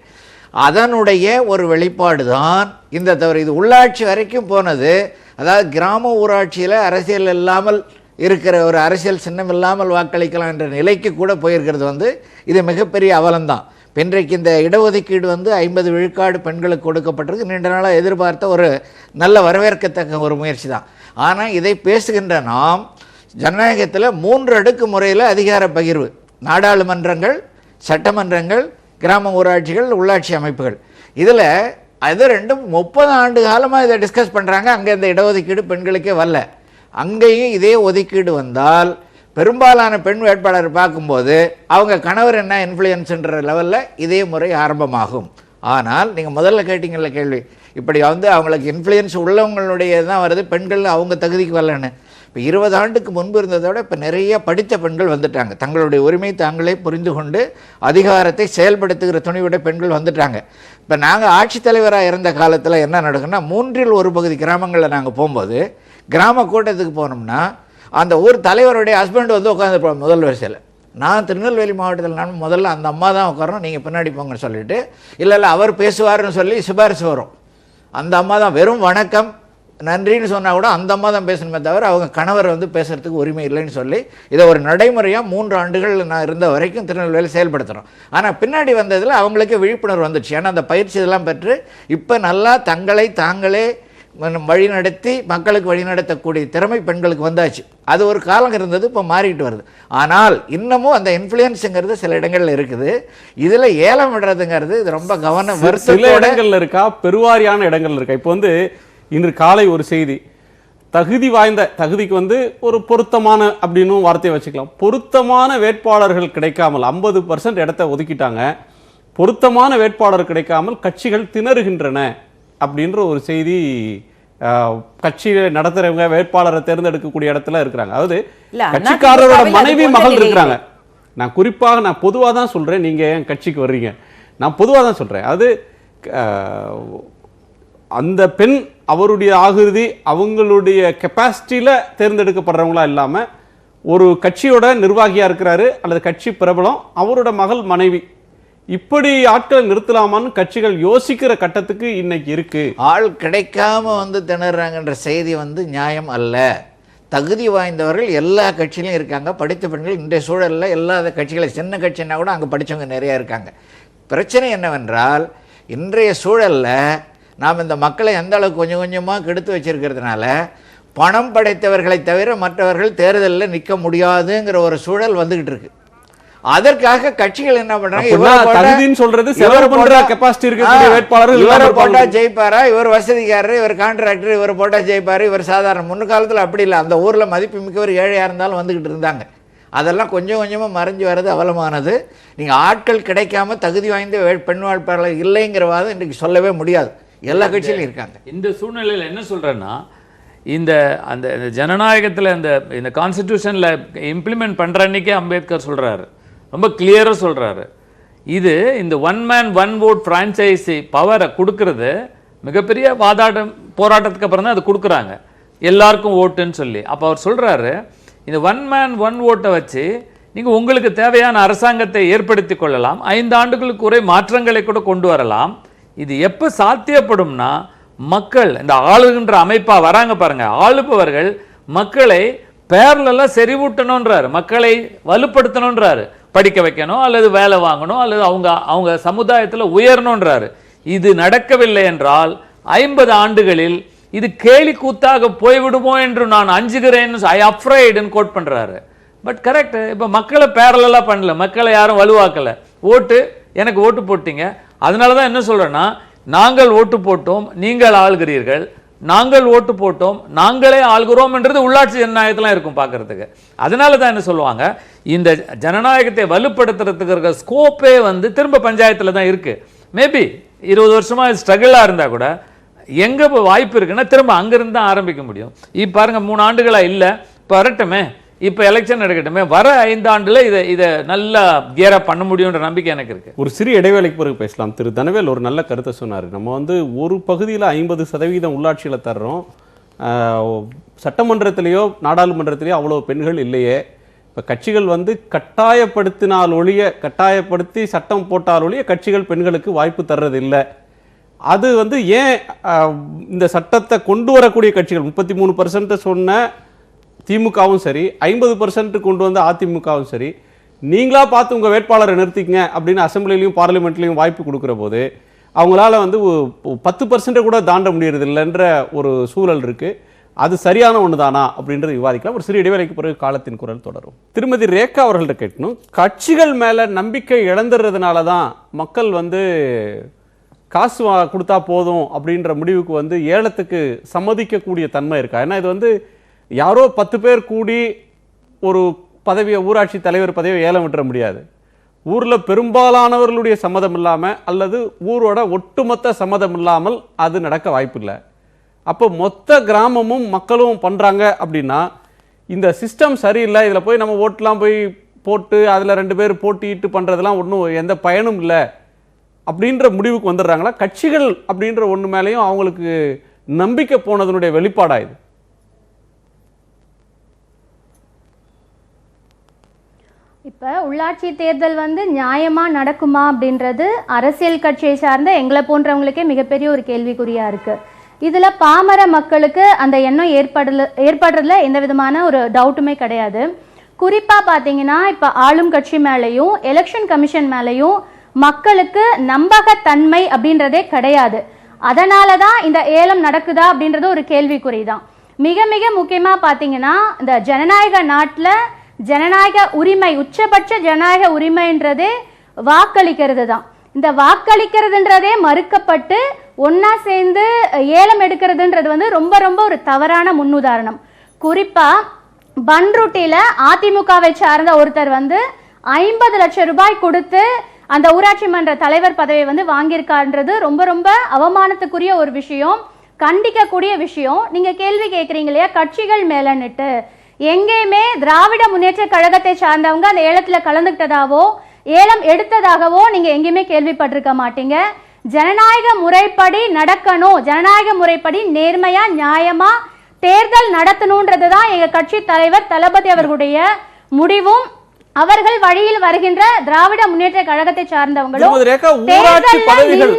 அதனுடைய ஒரு வெளிப்பாடு தான் இந்த தவறு. இது உள்ளாட்சி வரைக்கும் போனது. அதாவது கிராம ஊராட்சியில் அரசியல் இல்லாமல் இருக்கிற ஒரு அரசியல் சின்னம் இல்லாமல் வாக்களிக்கலாம் என்ற நிலைக்கு கூட போயிருக்கிறது வந்து இது மிகப்பெரிய அவலம்தான். இன்றைக்கு இந்த இடஒதுக்கீடு வந்து 50 விழுக்காடு பெண்களுக்கு கொடுக்கப்பட்டிருக்கு. நீண்ட நாளாக எதிர்பார்த்த ஒரு நல்ல வரவேற்கத்தக்க ஒரு முயற்சி தான். ஆனால் இதை பேசுகின்ற நாம் ஜனநாயகத்தில் 3 அடுக்கு முறையில் அதிகார பகிர்வு, நாடாளுமன்றங்கள், சட்டமன்றங்கள், கிராம ஊராட்சிகள், உள்ளாட்சி அமைப்புகள், இதில் அது ரெண்டும் 30 ஆண்டு காலமாக இதை டிஸ்கஸ் பண்ணுறாங்க. அங்கே இந்த இடஒதுக்கீடு பெண்களுக்கே வரல. அங்கேயும் இதே ஒதுக்கீடு வந்தால் பெரும்பாலான பெண் வேட்பாளர் பார்க்கும்போது அவங்க கணவர் என்ன இன்ஃப்ளூயன்ஸுன்ற லெவலில் இதே முறை ஆரம்பமாகும். ஆனால் நீங்கள் முதல்ல கேட்டிங்கல்ல கேள்வி, இப்படி வந்து அவங்களுக்கு இன்ஃப்ளூயன்ஸ் உள்ளவங்களுடைய தான் வருது, பெண்கள் அவங்க தகுதிக்கு வரலன்னு. இப்போ 20 ஆண்டுக்கு முன்பு இருந்ததை விட இப்போ நிறைய படித்த பெண்கள் வந்துட்டாங்க. தங்களுடைய உரிமை தாங்களே புரிந்து கொண்டு அதிகாரத்தை செயல்படுத்துகிற துணிவுடைய பெண்கள் வந்துட்டாங்க. இப்போ நாங்கள் ஆட்சித்தலைவராக இருந்த காலத்தில் என்ன நடக்குன்னா 3 1 பகுதி கிராமங்களில் நாங்கள் போகும்போது கிராம கூட்டத்துக்கு போனோம்னா அந்த ஊர் தலைவருடைய ஹஸ்பண்ட் வந்து உட்காந்துருப்பாங்க முதல் வரிசையில். நான் திருநெல்வேலி மாவட்டத்தில் நான் முதல்ல அந்த அம்மா தான் உட்காரணும், நீங்கள் பின்னாடி போங்கன்னு சொல்லிட்டு, இல்லை அவர் பேசுவார்னு சொல்லி சிபாரிசு வரும். அந்த அம்மா தான் வெறும் வணக்கம் நன்றின்னு சொன்னால் கூட அந்த அம்மா தான் பேசணுமே தவிர அவங்க கணவர் வந்து பேசுகிறதுக்கு உரிமை இல்லைன்னு சொல்லி இதை ஒரு நடைமுறையாக 3 ஆண்டுகள் நான் இருந்த வரைக்கும் திருநெல்வேலி செயல்படுத்துகிறோம். ஆனால் பின்னாடி வந்ததில் அவங்களுக்கு விழிப்புணர்வு வந்துடுச்சு. ஏன்னா அந்த பயிற்சி இதெல்லாம் பெற்று இப்போ நல்லா தங்களை தாங்களே வழிநடத்தி மக்களுக்கு வழிநடத்தக்கூடிய திறமை பெண்களுக்கு வந்தாச்சு. அது ஒரு காலம் இருந்தது, இப்போ மாறிட்டு வருது. ஆனால் இன்னமும் அந்த இன்ஃப்ளூயன்ஸுங்கிறது சில இடங்கள்ல இருக்குது. இதில் ஏலம் விடுறதுங்கிறது இது ரொம்ப கவனம் சில இடங்கள்ல இருக்கா, பெருவாரியான இடங்கள்ல இருக்கா. இப்போ வந்து இன்று காலை ஒரு செய்தி, தகுதி வாய்ந்த தகுதிக்கு வந்து ஒரு பொருத்தமான அப்படின்னு வார்த்தையை வச்சுக்கலாம், பொருத்தமான வேட்பாளர்கள் கிடைக்காமல் 50% இடத்தை ஒதுக்கிட்டாங்க. பொருத்தமான வேட்பாளர் கிடைக்காமல் கட்சிகள் திணறுகின்றன அப்படின்ற ஒரு செய்தி கட்சியை நடத்துறவங்க வேட்பாளரை தேர்ந்தெடுக்கக்கூடிய இடத்துல இருக்கிறாங்க. அதாவது கட்சிக்காரரோட மனைவி மகள் இருக்கிறாங்க. நான் குறிப்பாக நான் பொதுவாக தான் சொல்றேன், நீங்க ஏன் கட்சிக்கு வர்றீங்க, நான் பொதுவாக தான் சொல்றேன். அது அந்த பெண் அவருடைய ஆகுதி அவங்களுடைய கெப்பாசிட்டியில் தேர்ந்தெடுக்கப்படுறவங்களா இல்லாமல் ஒரு கட்சியோட நிர்வாகியா இருக்கிறாரு அல்லது கட்சி பிரபலம், அவரோட மகள் மனைவி, இப்படி ஆட்களை நிறுத்தலாமான்னு கட்சிகள் யோசிக்கிற கட்டத்துக்கு இன்னைக்கு இருக்கு. ஆள் கிடைக்காம வந்து திணறாங்கன்ற செய்தி வந்து நியாயம் அல்ல. தகுதி வாய்ந்தவர்கள் எல்லா கட்சியிலும் இருக்காங்க. படித்த பெண்கள் இன்றைய சூழலில் எல்லா கட்சிகளை, சின்ன கட்சின்னா கூட அங்கே படித்தவங்க நிறையா இருக்காங்க. பிரச்சனை என்னவென்றால் இன்றைய சூழலில் நாம் இந்த மக்களை எந்த அளவுக்கு கொஞ்சம் கொஞ்சமாக கெடுத்து வச்சிருக்கிறதுனால பணம் படைத்தவர்களை தவிர மற்றவர்கள் தேர்தலில் நிற்க முடியாதுங்கிற ஒரு சூழல் வந்துகிட்டு இருக்கு. அதற்காக கட்சிகள் என்ன பண்றாங்க, தகுதின்னு சொல்றது செலவு பண்ற கெபாசிட்டி இருக்கக்கூடிய வேட்பாளர்கள் இவரை போட்டா ஜெயிப்பாரா, இவர் வசதிக்காரர், இவர் கான்ட்ராக்டர், இவர் போட்டா ஜெயிப்பாரு, இவர் சாதாரண. முன்னு காலத்தில் அப்படி இல்லை. அந்த ஊரில் மதிப்பு மிக்கவர் ஏழையாக இருந்தாலும் வந்துகிட்டு இருந்தாங்க. அதெல்லாம் கொஞ்சம் கொஞ்சமாக மறைஞ்சு வர்றது அவலமானது. நீங்கள் ஆட்கள் கிடைக்காம தகுதி வாய்ந்த பெண் வேட்பாளர் இல்லைங்கிற வாதம் இன்றைக்கு சொல்லவே முடியாது. எல்லா கட்சியிலும் இருக்காங்க. இந்த சூழ்நிலையில் என்ன சொல்கிறேன்னா, இந்த அந்த ஜனநாயகத்தில் இந்த கான்ஸ்டிடியூஷனில் இம்ப்ளிமெண்ட் பண்ணுற அன்றைக்கே அம்பேத்கர் சொல்கிறாரு, ரொம்ப கிளியராக சொல்கிறாரு, இது இந்த one man one vote franchise பவரை கொடுக்கறது மிகப்பெரிய போராட்டத்துக்கு அப்புறம் தான் அது கொடுக்குறாங்க, எல்லாருக்கும் ஓட்டுன்னு சொல்லி. அப்போ அவர் சொல்கிறாரு, இந்த ஒன் மேன் ஒன் ஓட்டை வச்சு நீங்கள் உங்களுக்கு தேவையான அரசாங்கத்தை ஏற்படுத்தி கொள்ளலாம், 5 ஆண்டுகளுக்கு ஒரே மாற்றங்களை கூட கொண்டு வரலாம். இது எப்போ சாத்தியப்படும்னா, மக்கள் இந்த ஆளுகின்ற அமைப்பா வராங்க பாருங்க, ஆளுபவர்கள் மக்களை பேரலெல்லாம் செறிவூட்டணுன்றாரு, மக்களை வலுப்படுத்தணுன்றாரு, படிக்க வைக்கணும் அல்லது வேலை வாங்கணும் அல்லது அவங்க சமுதாயத்தில் உயரணுன்றாரு. இது நடக்கவில்லை என்றால் 50 ஆண்டுகளில் இது கேலி கூத்தாக போய்விடுமோ என்று நான் அஞ்சுகிறேன்னு ஐ அஃப்ரைடுன்னு கோட் பண்றாரு. But correct. இப்போ மக்களை பேரலெல்லாம் பண்ணல, மக்களை யாரும் வலுவாக்கல. ஓட்டு எனக்கு ஓட்டு போட்டீங்க, அதனால தான் என்ன சொல்றேன்னா, நாங்கள் ஓட்டு போட்டோம் நீங்கள் ஆள்கிறீர்கள், நாங்கள் ஓட்டு போட்டோம் நாங்களே ஆள்கிறோம் என்றது உள்ளாட்சி ஜனநாயகத்திலாம் இருக்கும் பார்க்கறதுக்கு. அதனால தான் என்ன சொல்லுவாங்க, இந்த ஜனநாயகத்தை வலுப்படுத்துறதுக்கு இருக்க ஸ்கோப்பே வந்து திரும்ப பஞ்சாயத்தில் தான் இருக்கு. மேபி 20 வருஷமா ஸ்ட்ரகிளாக இருந்தால் கூட எங்கே வாய்ப்பு இருக்குன்னா திரும்ப அங்கிருந்து தான் ஆரம்பிக்க முடியும். இப்போ பாருங்க 3 ஆண்டுகளாக இல்லை, இப்போ வரட்டுமே, இப்போ எலெக்ஷன் நடக்கட்டுமே, வர 5 ஆண்டுல இதை நல்லா கியரா பண்ண முடியும்ன்ற நம்பிக்கை எனக்கு இருக்கு. ஒரு சிறிய இடைவேளைக்கு பிறகு பேசலாம். திரு தனவேல் ஒரு நல்ல கருத்தை சொன்னார். நம்ம வந்து ஒரு பகுதியில் 50% உள்ளாட்சியில் தர்றோம், சட்டமன்றத்திலேயோ நாடாளுமன்றத்திலேயோ அவ்வளோ பெண்கள் இல்லையே. இப்போ கட்சிகள் வந்து கட்டாயப்படுத்தினால் ஒழிய, கட்டாயப்படுத்தி சட்டம் போட்டால் ஒழிய கட்சிகள் பெண்களுக்கு வாய்ப்பு தர்றது இல்லை. அது வந்து ஏன் இந்த சட்டத்தை கொண்டு வரக்கூடிய கட்சிகள் 33% சொன்ன திமுகவும் சரி, 50% கொண்டு வந்த அதிமுகவும் சரி, நீங்களா பார்த்து உங்கள் வேட்பாளரை நிறுத்திக்கங்க அப்படின்னு அசம்பிளிலையும் பார்லிமெண்ட்லையும் வாய்ப்பு கொடுக்குற போது அவங்களால வந்து 10% கூட தாண்ட முடியறதில்லைன்ற ஒரு சூழல் இருக்கு. அது சரியான ஒன்று தானா அப்படின்றது விவாதிக்கலாம். ஒரு சிறிய இடைவேளைக்கு பிறகு காலத்தின் குரல் தொடரும். திருமதி ரேகா அவர்கள்ட்ட கேட்கணும், கட்சிகள் மேலே நம்பிக்கை இழந்துறதுனால தான் மக்கள் வந்து காசு கொடுத்தா போதும் அப்படின்ற முடிவுக்கு வந்து ஏலத்துக்கு சம்மதிக்கக்கூடிய தன்மை இருக்கா? ஏன்னா இது வந்து யாரோ 10 பேர் கூடி ஒரு பதவியை, ஊராட்சி தலைவர் பதவியை ஏலம் விட்டுற முடியாது. ஊரில் பெரும்பாலானவர்களுடைய சம்மதம் இல்லாமல் அல்லது ஊரோட ஒட்டுமொத்த சம்மதம் இல்லாமல் அது நடக்க வாய்ப்பில்லை. அப்போ மொத்த கிராமமும் மக்களும் பண்ணுறாங்க அப்படின்னா இந்த சிஸ்டம் சரியில்லை, இதில் போய் நம்ம ஓட்டெலாம் போய் போட்டு அதில் 2 பேர் போட்டிட்டு பண்ணுறதுலாம் ஒன்றும் எந்த பயனும் இல்லை அப்படின்ற முடிவுக்கு வந்துடுறாங்களா? கட்சிகள் அப்படின்ற ஒன்று மேலேயும் அவங்களுக்கு நம்பிக்கை போனதனுடைய வெளிப்பாடா இது? இப்போ உள்ளாட்சி தேர்தல் வந்து நியாயமாக நடக்குமா அப்படின்றது அரசியல் கட்சியை சார்ந்த எங்களை போன்றவங்களுக்கே மிகப்பெரிய ஒரு கேள்விக்குறியாக இருக்குது. இதில் பாமர மக்களுக்கு அந்த எண்ணம் ஏற்படுறதுல எந்த விதமான ஒரு டவுட்டுமே கிடையாது. குறிப்பாக பார்த்தீங்கன்னா இப்போ ஆளும் கட்சி மேலேயும் எலெக்ஷன் கமிஷன் மேலேயும் மக்களுக்கு நம்பகத்தன்மை அப்படின்றதே கிடையாது. அதனால தான் இந்த ஏலம் நடக்குதா அப்படின்றது ஒரு கேள்விக்குறி தான். மிக மிக முக்கியமாக பார்த்தீங்கன்னா இந்த ஜனநாயக நாட்டில் ஜனநாயக உரிமை, உச்சபட்ச ஜனநாயக உரிமைன்றதே வாக்களிக்கிறது தான். இந்த வாக்களிக்கிறதுன்றதே மறுக்கப்பட்டு ஒன்றா சேர்ந்து ஏலம் எடுக்கிறதுன்றது வந்து ரொம்ப ரொம்ப ஒரு தவறான முன்னுதாரணம். குறிப்பாக பன்ருட்டியில் அதிமுகவை சார்ந்த ஒருத்தர் வந்து 50 லட்சம் ரூபாய் கொடுத்து அந்த ஊராட்சி மன்ற தலைவர் பதவியை வந்து வாங்கியிருக்கான்றது ரொம்ப ரொம்ப அவமானத்துக்குரிய ஒரு விஷயம், கண்டிக்கக்கூடிய விஷயம். நீங்கள் கேள்வி கேட்குறீங்க இல்லையா கட்சிகள் மேலன்னுட்டு, எங்கேயுமே திராவிட முன்னேற்ற கழகத்தை சார்ந்தவங்க அந்த ஏலத்தில் கலந்துக்கிட்டதாவோ ஏலம் எடுத்ததாகவோ நீங்கள் எங்கேயுமே கேள்விப்பட்டிருக்க மாட்டீங்க. ஜனநாயக முறைப்படி நடக்கணும், ஜனநாயக முறைப்படி நேர்மையாக நியாயமாக தேர்தல் நடத்தணும்ன்றது தான் எங்க கட்சி தலைவர் தளபதி அவர்களுடைய முடிவும். அவர்கள் வழியில் வருகின்ற திராவிட முன்னேற்ற கழகத்தை சார்ந்தவங்களும் ஊராட்சி பதவிகள்,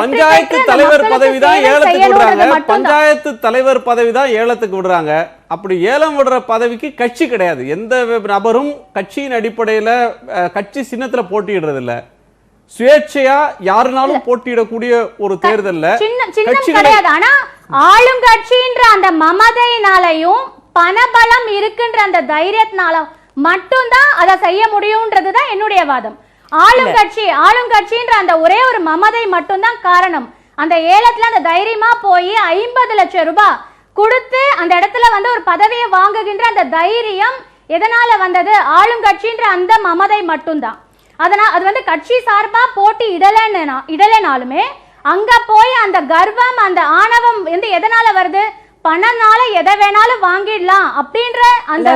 பஞ்சாயத்து தலைவர் பதவி தான் ஏலத்துக்கு விடுறாங்க. பஞ்சாயத்து தலைவர் பதவி தான் ஏலத்துக்கு விடுறாங்க. அப்படி ஏலம் விடுற பதவிக்கு கட்சி கிடையாது. எந்த நபரும் கட்சியின் அடிப்படையில கட்சி சின்னத்துல போட்டியிடுறது இல்ல. சுயேட்சையா யாருனாலும் போட்டியிடக்கூடிய ஒரு தேர்தல்ல சின்னம் கிடையாது. ஆனா ஆளுங்கட்சின்ற அந்த மமதையினாலையும் பணபலம் இருக்கின்ற அந்த தைரியத்தினாலும் மட்டும்தான் அதை செய்ய முடியும்ன்றதுதான் என்னுடைய வாதம். ஆளுங்கட்சின்ற அந்த ஒரே ஒரு மமதை மட்டும்தான் காரணம். அந்த ஏலத்துல அந்த தைரியமா போய் 50 லட்சம் ரூபாய் கொடுத்து அந்த இடத்துல வந்து ஒரு பதவியை வாங்குகின்ற அந்த தைரியம் எதனால வந்தது? ஆளுங்கட்சின்ற அந்த மமதை மட்டும்தான். அதனால அது வந்து கட்சி சார்பா போட்டி இடலைனாலுமே அங்க போய் அந்த கர்வம் அந்த ஆணவம் வந்து எதனால வருது? பணனால எதை வேணாலும் வாங்கிடலாம் அப்படின்ற அந்த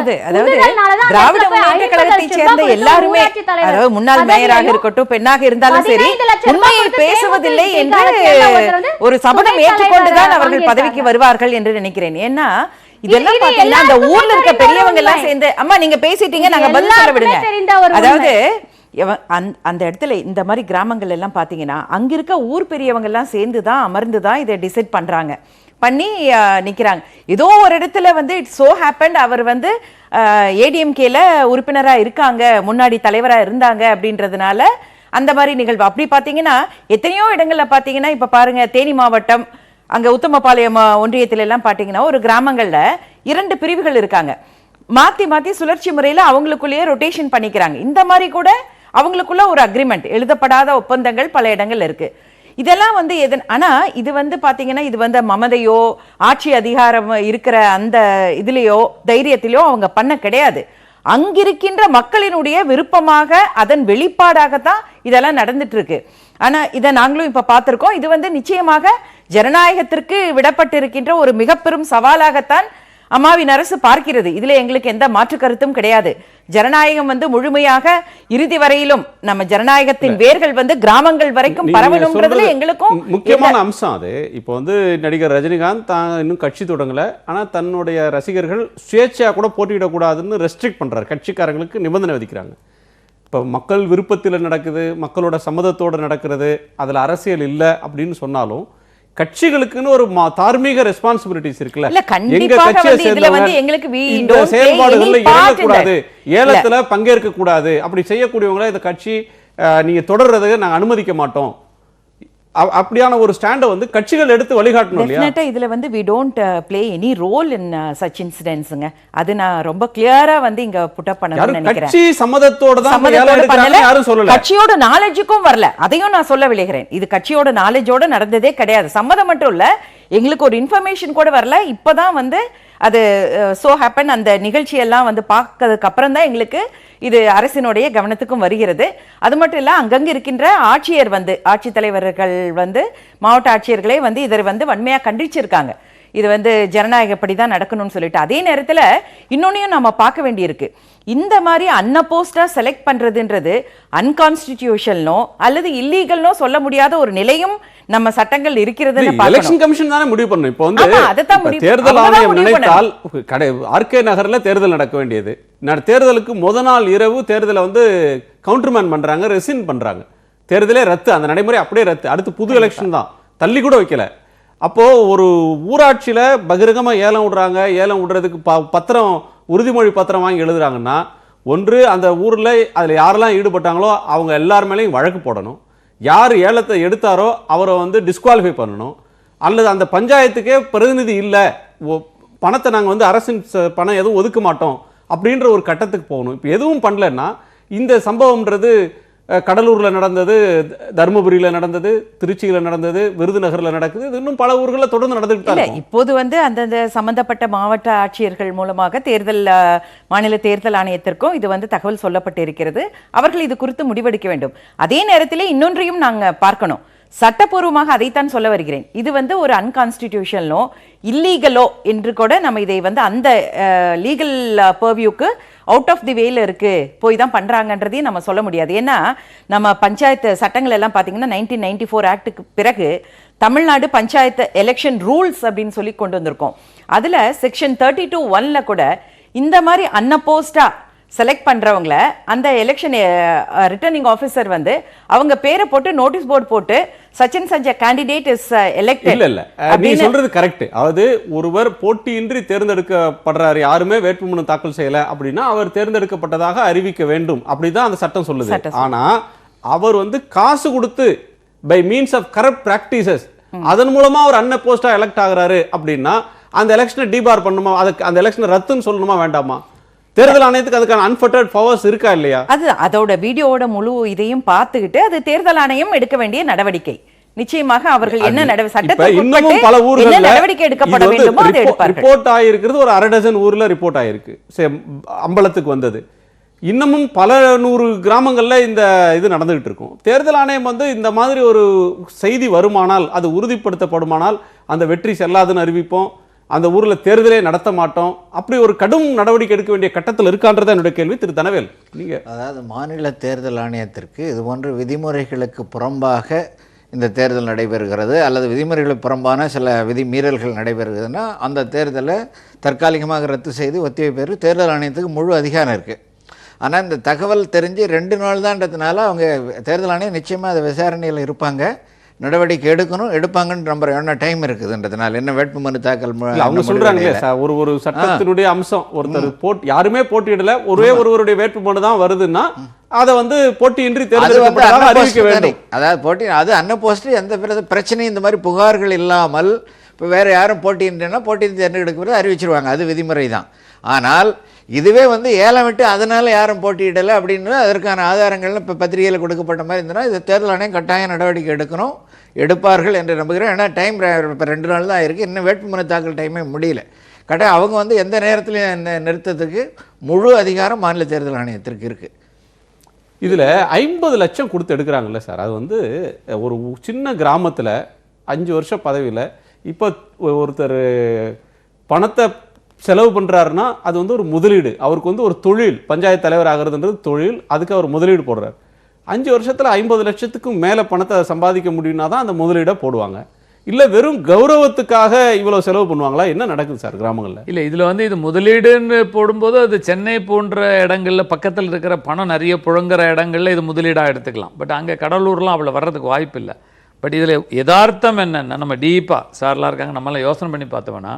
திராவிட முன்னேற்ற கழகத்தை சேர்ந்த எல்லாருமே, அதாவது முன்னாள் மேயராக இருக்கட்டும், பெண்ணாக இருந்தாலும் சரி, உண்மையை பேசுவதில்லை என்று ஒரு சபதம் ஏற்றுக்கொண்டுதான் அவர்கள் பதவிக்கு வருவார்கள் என்று நினைக்கிறேன். ஏன்னா இதெல்லாம் பாத்தீங்கன்னா அந்த ஊர்ல இருக்க பெரியவங்க எல்லாம் சேர்ந்து, அம்மா நீங்க பேசிட்டீங்க, நாங்க பதில் சொல்ல விடுங்க. அதாவது அந்த இடத்துல இந்த மாதிரி கிராமங்கள் எல்லாம் பாத்தீங்கன்னா அங்க இருக்க ஊர் பெரியவங்க எல்லாம் சேர்ந்துதான் அமர்ந்துதான் இதை டிசைட் பண்றாங்க, பண்ணி நிக்கிறாங்க. ஏதோ ஒரு இடத்துல வந்து இட்ஸ் சோ ஹேப்பன்ட் அவர் வந்து ஏடிஎம்கேல உறுப்பினரா இருக்காங்க, முன்னாடி தலைவரா இருந்தாங்க அப்படின்றதுனால அந்த மாதிரி நிகழ்வு. அப்படி பாத்தீங்கன்னா எத்தனையோ இடங்கள்ல பாத்தீங்கன்னா இப்ப பாருங்க, தேனி மாவட்டம் அங்க உத்தமபாளையம் ஒன்றியத்துல எல்லாம் பாத்தீங்கன்னா ஒரு கிராமங்கள்ல 2 பிரிவுகள் இருக்காங்க. மாத்தி மாத்தி சுழற்சி முறையில அவங்களுக்குள்ளேயே ரொட்டேஷன் பண்ணிக்கிறாங்க. இந்த மாதிரி கூட அவங்களுக்குள்ள ஒரு அக்ரிமெண்ட், எழுதப்படாத ஒப்பந்தங்கள் பல இடங்கள்ல இருக்கு. இதெல்லாம் வந்து ஆனா இது வந்து பாத்தீங்கன்னா இது வந்து மமதையோ ஆட்சி அதிகாரம் இருக்கிற அந்த இதுலயோ தைரியத்திலயோ அவங்க பண்ண கிடையாது. அங்கிருக்கின்ற மக்களினுடைய விருப்பமாக அதன் வெளிப்பாடாகத்தான் இதெல்லாம் நடந்துட்டு இருக்கு. ஆனா இதை நாங்களும் இப்ப பார்த்திருக்கோம். இது வந்து நிச்சயமாக ஜனநாயகத்திற்கு விடப்பட்டிருக்கின்ற ஒரு மிக பெரும் சவாலாகத்தான் அம்மாவின் அரசு பார்க்கிறது. இதுல எங்களுக்கு எந்த மாற்று கருத்தும் கிடையாது. ஜனநாயகம் வந்து முழுமையாக இறுதி வரையிலும் நம்ம ஜனநாயகத்தின் வேர்கள் வந்து கிராமங்கள் வரைக்கும் பரவணும்ன்றதுல எங்களுக்கும் முக்கியமான அம்சம் அது. இப்போ வந்து நடிகர் ரஜினிகாந்த் தான் இன்னும் கட்சி தொடங்கல, ஆனா தன்னுடைய ரசிகர்கள் சுயேட்சையா கூட போட்டியிடக்கூடாதுன்னு ரெஸ்ட்ரிக்ட் பண்றாரு. கட்சிக்காரங்களுக்கு நிபந்தனை விதிக்கிறாங்க. இப்போ மக்கள் விருப்பத்தில் நடக்குது, மக்களோட சம்மதத்தோடு நடக்கிறது, அதுல அரசியல் இல்லை அப்படின்னு சொன்னாலும் கட்சிகளுக்குன்னு ஒரு தார்மீக ரெஸ்பான்சிபிலிட்டிஸ் இருக்குல்ல. எங்க கட்சியை சேர்ந்தவங்க இந்த செயல்பாடுகள்ல இறங்கக்கூடாது, ஏலத்துல பங்கேற்க கூடாது, அப்படி செய்யக்கூடியவங்கள இந்த கட்சி நீங்க தொடர்றதுக்கு நாங்க அனுமதிக்க மாட்டோம், அப்படியான ஒரு ஸ்டாண்டை வந்து கட்சிகள் எடுத்து வழிகாட்டணும் இல்லையா? டெஃபினட்டா இதுல வந்து we don't play any role in such incidents-ங்க. அது நான் ரொம்ப கிளியரா வந்து இங்க புட் அப் பண்ணணும்னு நினைக்கிறேன். கட்சி சம்மதத்தோட தான் ஏலம் எடுக்கறாங்க, யாரும் சொல்லல. கட்சியோட நாலேஜுக்கும் வரல, அதையும் நான் சொல்ல விளைகிறேன். இது கட்சியோட நாலேஜோட நடந்ததே கிடையாது. சம்மதம் மட்டும் இல்ல, எங்களுக்கு ஒரு இன்ஃபர்மேஷன் கூட வரல. இப்பதான் வந்து அது சோ ஹேப்பன் அந்த நிகழ்ச்சி எல்லாம் வந்து பார்க்கறதுக்கு அப்புறம் தான் எங்களுக்கு இது அரசினுடைய கவனத்துக்கும் வருகிறது. அது மட்டும் இல்ல, அங்கங்க இருக்கின்ற ஆட்சியர் வந்து ஆட்சித்தலைவர்கள் வந்து மாவட்ட ஆட்சியர்களே வந்து இதை வந்து வன்மையா கண்டிச்சிருக்காங்க. இது வந்து ஜனநாயகப்படி தான் நடக்கணும்னு சொல்லிட்டு. அதே நேரத்துல இன்னொன்னையும் நம்ம பார்க்க வேண்டியிருக்கு. இந்த மாதிரி அன்அப்போஸ்டா செலக்ட் பண்றதுன்றது அன்கான்ஸ்டிடியூஷனோ அல்லது இல்லீகல்னோ சொல்ல முடியாத ஒரு நிலையும் நம்ம சட்டங்கள் இருக்கிறதுன்னு பார்க்கணும். எலெக்ஷன் கமிஷன் தானே முடிவு பண்ணணும். இப்போ வந்து தேர்தல் ஆணையம் நினைத்தால் ஆர்கே நகர்ல தேர்தல் நடக்க வேண்டியது, தேர்தலுக்கு முத நாள் இரவு தேர்தலை வந்து கவுண்டர்மேன் பண்றாங்க, ரெசின் பண்றாங்க, தேர்தலே ரத்து, அந்த நடைமுறை அப்படியே ரத்து, அடுத்து புது எலெக்ஷன் தான், தள்ளி கூட வைக்கல. அப்போ ஒரு ஊராட்சியில பகிரங்கமா ஏலம் விடுறாங்க, ஏலம் விடுறதுக்கு பத்திரம் உறுதிமொழி பத்திரம் வாங்கி எழுதுறாங்கன்னா, ஒன்று அந்த ஊர்ல அதுல யாரெல்லாம் ஈடுபட்டாங்களோ அவங்க எல்லார் மேலேயும் வழக்கு போடணும், யார் ஏலத்தை எடுத்தாரோ அவரை வந்து டிஸ்குவாலிஃபை பண்ணணும், அல்லது அந்த பஞ்சாயத்துக்கே பிரதிநிதி இல்லை, பணத்தை நாங்கள் வந்து அரசின் பணம் எதுவும் ஒதுக்க மாட்டோம் அப்படின்ற ஒரு கட்டத்துக்கு போகணும். இப்போ எதுவும் பண்ணலன்னா இந்த சம்பவம்ன்றது கடலூரில் நடந்தது, தருமபுரியில் நடந்தது, திருச்சியில் நடந்தது, விருதுநகரில் நடக்குது, இது இன்னும் பல ஊர்களில் தொடர்ந்து நடந்துகிட்டு தான். இப்போது வந்து அந்தந்த சம்பந்தப்பட்ட மாவட்ட ஆட்சியர்கள் மூலமாக தேர்தல் மாநில தேர்தல் ஆணையத்திற்கும் இது வந்து தகவல் சொல்லப்பட்டு இருக்கிறது. அவர்கள் இது குறித்து முடிவெடுக்க வேண்டும். அதே நேரத்தில் இன்னொன்றையும் நாங்கள் பார்க்கணும். சட்டப்பூர்வமாக அதைத்தான் சொல்ல வருகிறேன். இது வந்து ஒரு அன்கான்ஸ்டிடியூஷனலோ இல்லீகலோ என்று கூட நம்ம இதை வந்து அந்த லீகல் பர்வியூக்கு அவுட் ஆஃப் தி வேல இருக்கு, போய் தான் பண்றாங்கன்றதையும் நம்ம சொல்ல முடியாது. ஏன்னா நம்ம பஞ்சாயத்து சட்டங்கள் எல்லாம் பார்த்தீங்கன்னா 1994 ஆக்டுக்கு பிறகு தமிழ்நாடு பஞ்சாயத்து எலெக்ஷன் ரூல்ஸ் அப்படின்னு சொல்லி கொண்டு வந்திருக்கோம். அதுல செக்ஷன் 32(1) கூட இந்த மாதிரி அன்அப்போஸ்டா செலக்ட் பண்றவங்கள அந்த எலெக்ஷன் ரிட்டர்னிங் ஆஃபீஸர் வந்து அவங்க பேரை போட்டு நோட்டீஸ் போர்டு போட்டு சச்சின் சஞ்ச கேண்டிடேட் இஸ் எலெக்டட். இல்ல நீ சொல்றது கரெக்ட். அதாவது ஒருவர் போட்டியின்றி தேர்ந்தெடுக்கப்படுறாரு, யாருமே வேட்புமனு தாக்கல் செய்யல அப்படின்னா அவர் தேர்ந்தெடுக்கப்பட்டதாக அறிவிக்க வேண்டும், அப்படிதான் அந்த சட்டம் சொல்லுது. ஆனா அவர் வந்து காசு கொடுத்து by means of corrupt practices அதன் மூலமா அவர் அன்அப்போஸ்டா எலெக்ட் ஆகுறாரு அப்படின்னா அந்த எலெக்ஷனை டிபார் பண்ணுமா, அதுக்கு அந்த எலெக்ஷனை ரத்துன்னு சொல்லணுமா வேண்டாமா? தேர்தல் ஆணையத்துக்கு அதுக்கான அன்ஃபட்டர்ட் பவர்ஸ் இருக்கா இல்லையா? அது அதோட வீடியோவோட முழு இதையும் பார்த்துக்கிட்டு அது தேர்தல் ஆணையம் எடுக்க வேண்டிய நடவடிக்கை. நிச்சயமாக அவர்கள் என்ன நடவடிக்கை எடுக்கப்பட வேண்டுமோ அதை எடுப்பார்கள். ரிப்போர்ட் ஆயிருக்கிறது ஒரு 1/2 டஜன் ஊர்ல ரிப்போர்ட் ஆயிருக்கு, அம்பலத்துக்கு வந்தது. இன்னமும் பல 100 கிராமங்கள்ல இந்த இது நடந்துகிட்டு இருக்கும். தேர்தல் ஆணையம் வந்து இந்த மாதிரி ஒரு செய்தி வருமானால், அது உறுதிப்படுத்தப்படுமானால் அந்த வெற்றி செல்லாதுன்னு அறிவிப்போம், அந்த ஊர்ல தேர்தலே நடத்த மாட்டோம், அப்படி ஒரு கடும் நடவடிக்கை எடுக்க வேண்டிய கட்டத்தில் இருக்கான்றத என்னுடைய கேள்வி. திரு தனவேல், நீங்க அதாவது மாநில தேர்தல் ஆணையத்திற்கு இது போன்ற விதிமுறைகளுக்கு புறம்பாக இந்த தேர்தல் நடைபெறுகிறது அல்லது விதிமுறைகளுக்கு புறம்பான சில விதி மீறல்கள் நடைபெறுகிறதுனா அந்த தேர்தலை தற்காலிகமாக ரத்து செய்து ஒத்திவைப்பேர் தேர்தல் ஆணையத்துக்கு முழு அதிகாரம் இருக்குது. ஆனால் இந்த தகவல் தெரிஞ்சு 2 நாள் தான்றதுனால அவங்க தேர்தல் ஆணையம் நிச்சயமாக அதை விசாரணையில் இருப்பாங்க, நடவடிக்கை எடுப்பாங்கன்னு நம்புறேன். என்ன டைம் இருக்குதுன்றதுனால என்ன வேட்புமனு தாக்கல் அவங்க சொல்றாங்களே ஒரு சட்டத்தினுடைய அம்சம், ஒருத்தர் யாருமே போட்டியிடல, ஒருவருடைய வேட்புமனு தான் வருதுன்னா அதை வந்து போட்டியின்றி தேர்ந்தெடுக்கப்பட்டதாக அறிவிக்க வேண்டும். அதாவது போட்டி அது அன்னபோஸ்ட் எந்த பிரச்சனையும் இந்த மாதிரி புகார்கள் இல்லாமல் இப்போ வேற யாரும் போட்டியின்றா போட்டியின் தேர்ந்தெடுக்கிறது அறிவிச்சிருவாங்க, அது விதிமுறை தான். ஆனால் இதுவே வந்து ஏலம் விட்டு அதனால யாரும் போட்டியிடலை அப்படின்னு அதற்கான ஆதாரங்கள்லாம் இப்போ பத்திரிகையில் கொடுக்கப்பட்ட மாதிரி இருந்ததுன்னா இது தேர்தல் ஆணையம் கட்டாய நடவடிக்கை எடுப்பார்கள் என்று நம்புகிறேன். ஏன்னா டைம் இப்போ 2 நாள் தான் இருக்குது, இன்னும் வேட்புமனு தாக்கல் டைமே முடியல. கட்டாயம் அவங்க வந்து எந்த நேரத்திலையும் நிறுத்தத்துக்கு முழு அதிகாரம் மாநில தேர்தல் ஆணையத்திற்கு இருக்குது. இதில் 50 லட்சம் கொடுத்து எடுக்கிறாங்கல்ல சார், அது வந்து ஒரு சின்ன கிராமத்தில் 5 வருஷம் பதவியில் இப்போ ஒருத்தர் பணத்தை செலவு பண்ணுறாருன்னா அது வந்து ஒரு முதலீடு, அவருக்கு வந்து ஒரு தொழில், பஞ்சாயத்து தலைவர் ஆகிறதுன்றது தொழில், அதுக்கு அவர் முதலீடு போடுறாரு. 5 வருஷத்தில் 50 லட்சத்துக்கும் மேலே பணத்தை சம்பாதிக்க முடியும்னா தான் அந்த முதலீடை போடுவாங்க. இல்லை வெறும் கௌரவத்துக்காக இவ்வளோ செலவு பண்ணுவாங்களா? என்ன நடக்குது சார் கிராமங்களில்? இல்லை இதில் வந்து இது முதலீடுன்னு போடும்போது அது சென்னை போன்ற இடங்களில் பக்கத்தில் இருக்கிற பணம் நிறைய புழங்குற இடங்களில் இது முதலீடாக எடுத்துக்கலாம். பட் அங்கே கடலூர்லாம் அவ்வளோ வர்றதுக்கு வாய்ப்பு இல்லை. பட் இதில் யதார்த்தம் என்னென்னா நம்ம டீப்பாக சார்லாம் இருக்காங்க நம்மளாம் யோசனை பண்ணி பார்த்தோம்னா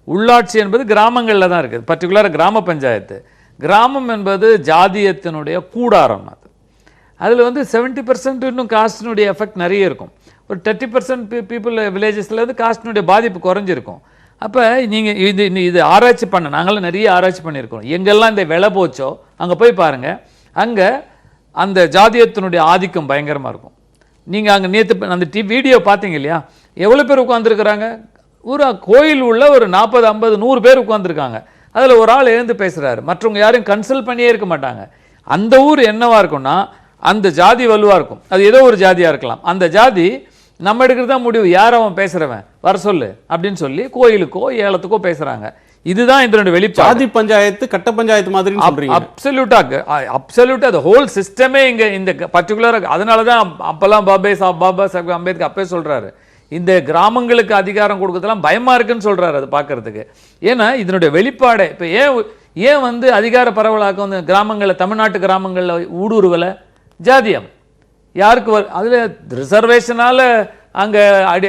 உள்ளாட்சி என்பது கிராமங்களில் தான் இருக்குது. பர்டிகுலராக கிராம பஞ்சாயத்து, கிராமம் என்பது ஜாதியத்தினுடைய கூடாரம். அதில் வந்து 70% இன்னும் காஸ்டினுடைய எஃபெக்ட் நிறைய இருக்கும். ஒரு 30% பீப்புள் வில்லேஜஸில் வந்து காஸ்டினுடைய பாதிப்பு குறைஞ்சிருக்கும். அப்போ நீங்கள் இது ஆராய்ச்சி நாங்களும் நிறைய ஆராய்ச்சி பண்ணியிருக்கோம். எங்கெல்லாம் இந்த விலை போச்சோ அங்கே போய் பாருங்கள், அங்கே அந்த ஜாதியத்தினுடைய ஆதிக்கம் பயங்கரமாக இருக்கும். நீங்கள் அங்கே நேற்று அந்த வீடியோ பார்த்தீங்க இல்லையா, எவ்வளோ பேர் உட்காந்துருக்குறாங்க, ஒரு கோயில் உள்ள ஒரு 40, 50, 100 பேர் உட்காந்துருக்காங்க. அதில் ஒரு ஆள் எழுந்து பேசுகிறாரு, மற்றவங்க யாரையும் கன்சல்ட் பண்ணியே இருக்க மாட்டாங்க. அந்த ஊர் என்னவாக இருக்கும்னா அந்த ஜாதி வலுவாக இருக்கும், அது ஏதோ ஒரு ஜாதியாக இருக்கலாம். அந்த ஜாதி நம்ம எடுக்கிறது தான் முடிவு, யார் அவன் பேசுகிறவன் வர சொல்லு அப்படின்னு சொல்லி கோயிலுக்கோ ஏலத்துக்கோ பேசுகிறாங்க. இதுதான் இதனுடைய வெளிப்பாடு. ஜாதி பஞ்சாயத்து கட்ட பஞ்சாயத்து மாதிரி அப்சல்யூட்டா the whole சிஸ்டமே இங்க இந்த பர்டிகுலராக. அதனால தான் அப்பெல்லாம் பாபா சாஹேப் அம்பேத்கர் அப்பவே சொல்றாரு, இந்த கிராமங்களுக்கு அதிகாரம் கொடுக்கறதெல்லாம் பயமா இருக்குன்னு சொல்றாரு. அது பார்க்கறதுக்கு ஏன்னா இதனுடைய வெளிப்பாடே இப்போ ஏன் வந்து அதிகார பரவலாக்க வந்து கிராமங்களில், தமிழ்நாட்டு கிராமங்களில் ஊடுருவலை ஜாதியம் யாருக்கு அதில் ரிசர்வேஷனால அங்கே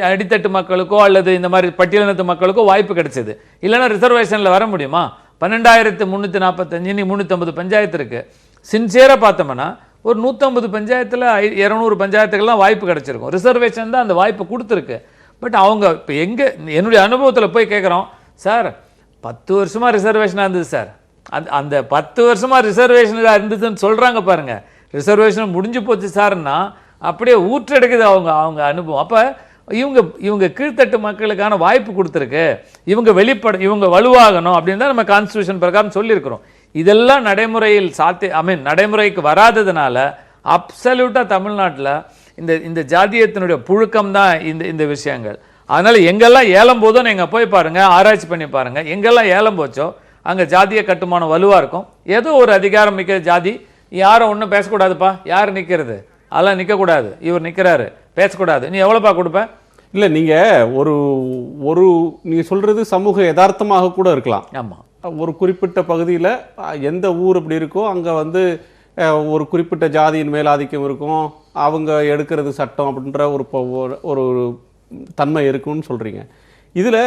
அடித்தட்டு மக்களுக்கோ அல்லது இந்த மாதிரி பட்டியலினத்து மக்களுக்கோ வாய்ப்பு கிடைச்சது. இல்லைன்னா ரிசர்வேஷனில் வர முடியுமா? 12,345 இன்னைக்கு 350 பஞ்சாயத்து இருக்குது. சின்சியராக பார்த்தோம்னா ஒரு 150 பஞ்சாயத்தில் 200 பஞ்சாயத்துக்கெல்லாம் வாய்ப்பு கிடைச்சிருக்கும். ரிசர்வேஷன் தான் அந்த வாய்ப்பு கொடுத்துருக்கு. பட் அவங்க இப்போ என்னுடைய அனுபவத்தில் போய் கேட்குறோம், சார் 10 வருஷமாக ரிசர்வேஷனாக இருந்தது சார், அந்த 10 வருஷமாக ரிசர்வேஷனாக இருந்ததுன்னு சொல்கிறாங்க பாருங்கள். ரிசர்வேஷன் முடிஞ்சு போச்சு சார்னா அப்படியே ஊற்றெடுக்குது அவங்க அனுபவம். அப்போ இவங்க கீழ்த்தட்டு மக்களுக்கான வாய்ப்பு கொடுத்துருக்கு, இவங்க வலுவாகணும் அப்படின்னு தான் நம்ம கான்ஸ்டியூஷன் பிரகாரம் சொல்லியிருக்கிறோம். இதெல்லாம் நடைமுறையில் நடைமுறைக்கு வராததுனால அப்சல்யூட்டாக தமிழ்நாட்டில் இந்த ஜாதியத்தினுடைய புழுக்கம் தான் இந்த விஷயங்கள். அதனால எங்கெல்லாம் ஏலம் போதோ நீங்க போய் பாருங்க, ஆராய்ச்சி பண்ணி பாருங்க. எங்கெல்லாம் ஏலம் போச்சோ அங்க ஜாதிய கட்டுமானம் வலுவா இருக்கும். ஏதோ ஒரு அதிகாரம் மிக்க ஜாதி, யாரும் ஒன்றும் பேசக்கூடாதுப்பா, யார் நிற்கிறது, அதெல்லாம் நிற்கக்கூடாது, இவர் நிற்கிறாரு பேசக்கூடாது, நீ எவ்வளோப்பா கொடுப்ப? இல்லை, ஒரு நீங்கள் சொல்கிறது சமூக யதார்த்தமாக கூட இருக்கலாம். ஆமாம், ஒரு குறிப்பிட்ட பகுதியில் எந்த ஊர் இப்படி இருக்கோ அங்கே வந்து ஒரு குறிப்பிட்ட ஜாதியின் மேலாதிக்கம் இருக்கும், அவங்க எடுக்கிறது சட்டம் அப்படின்ற ஒரு தன்மை இருக்குன்னு சொல்கிறீங்க. இதில்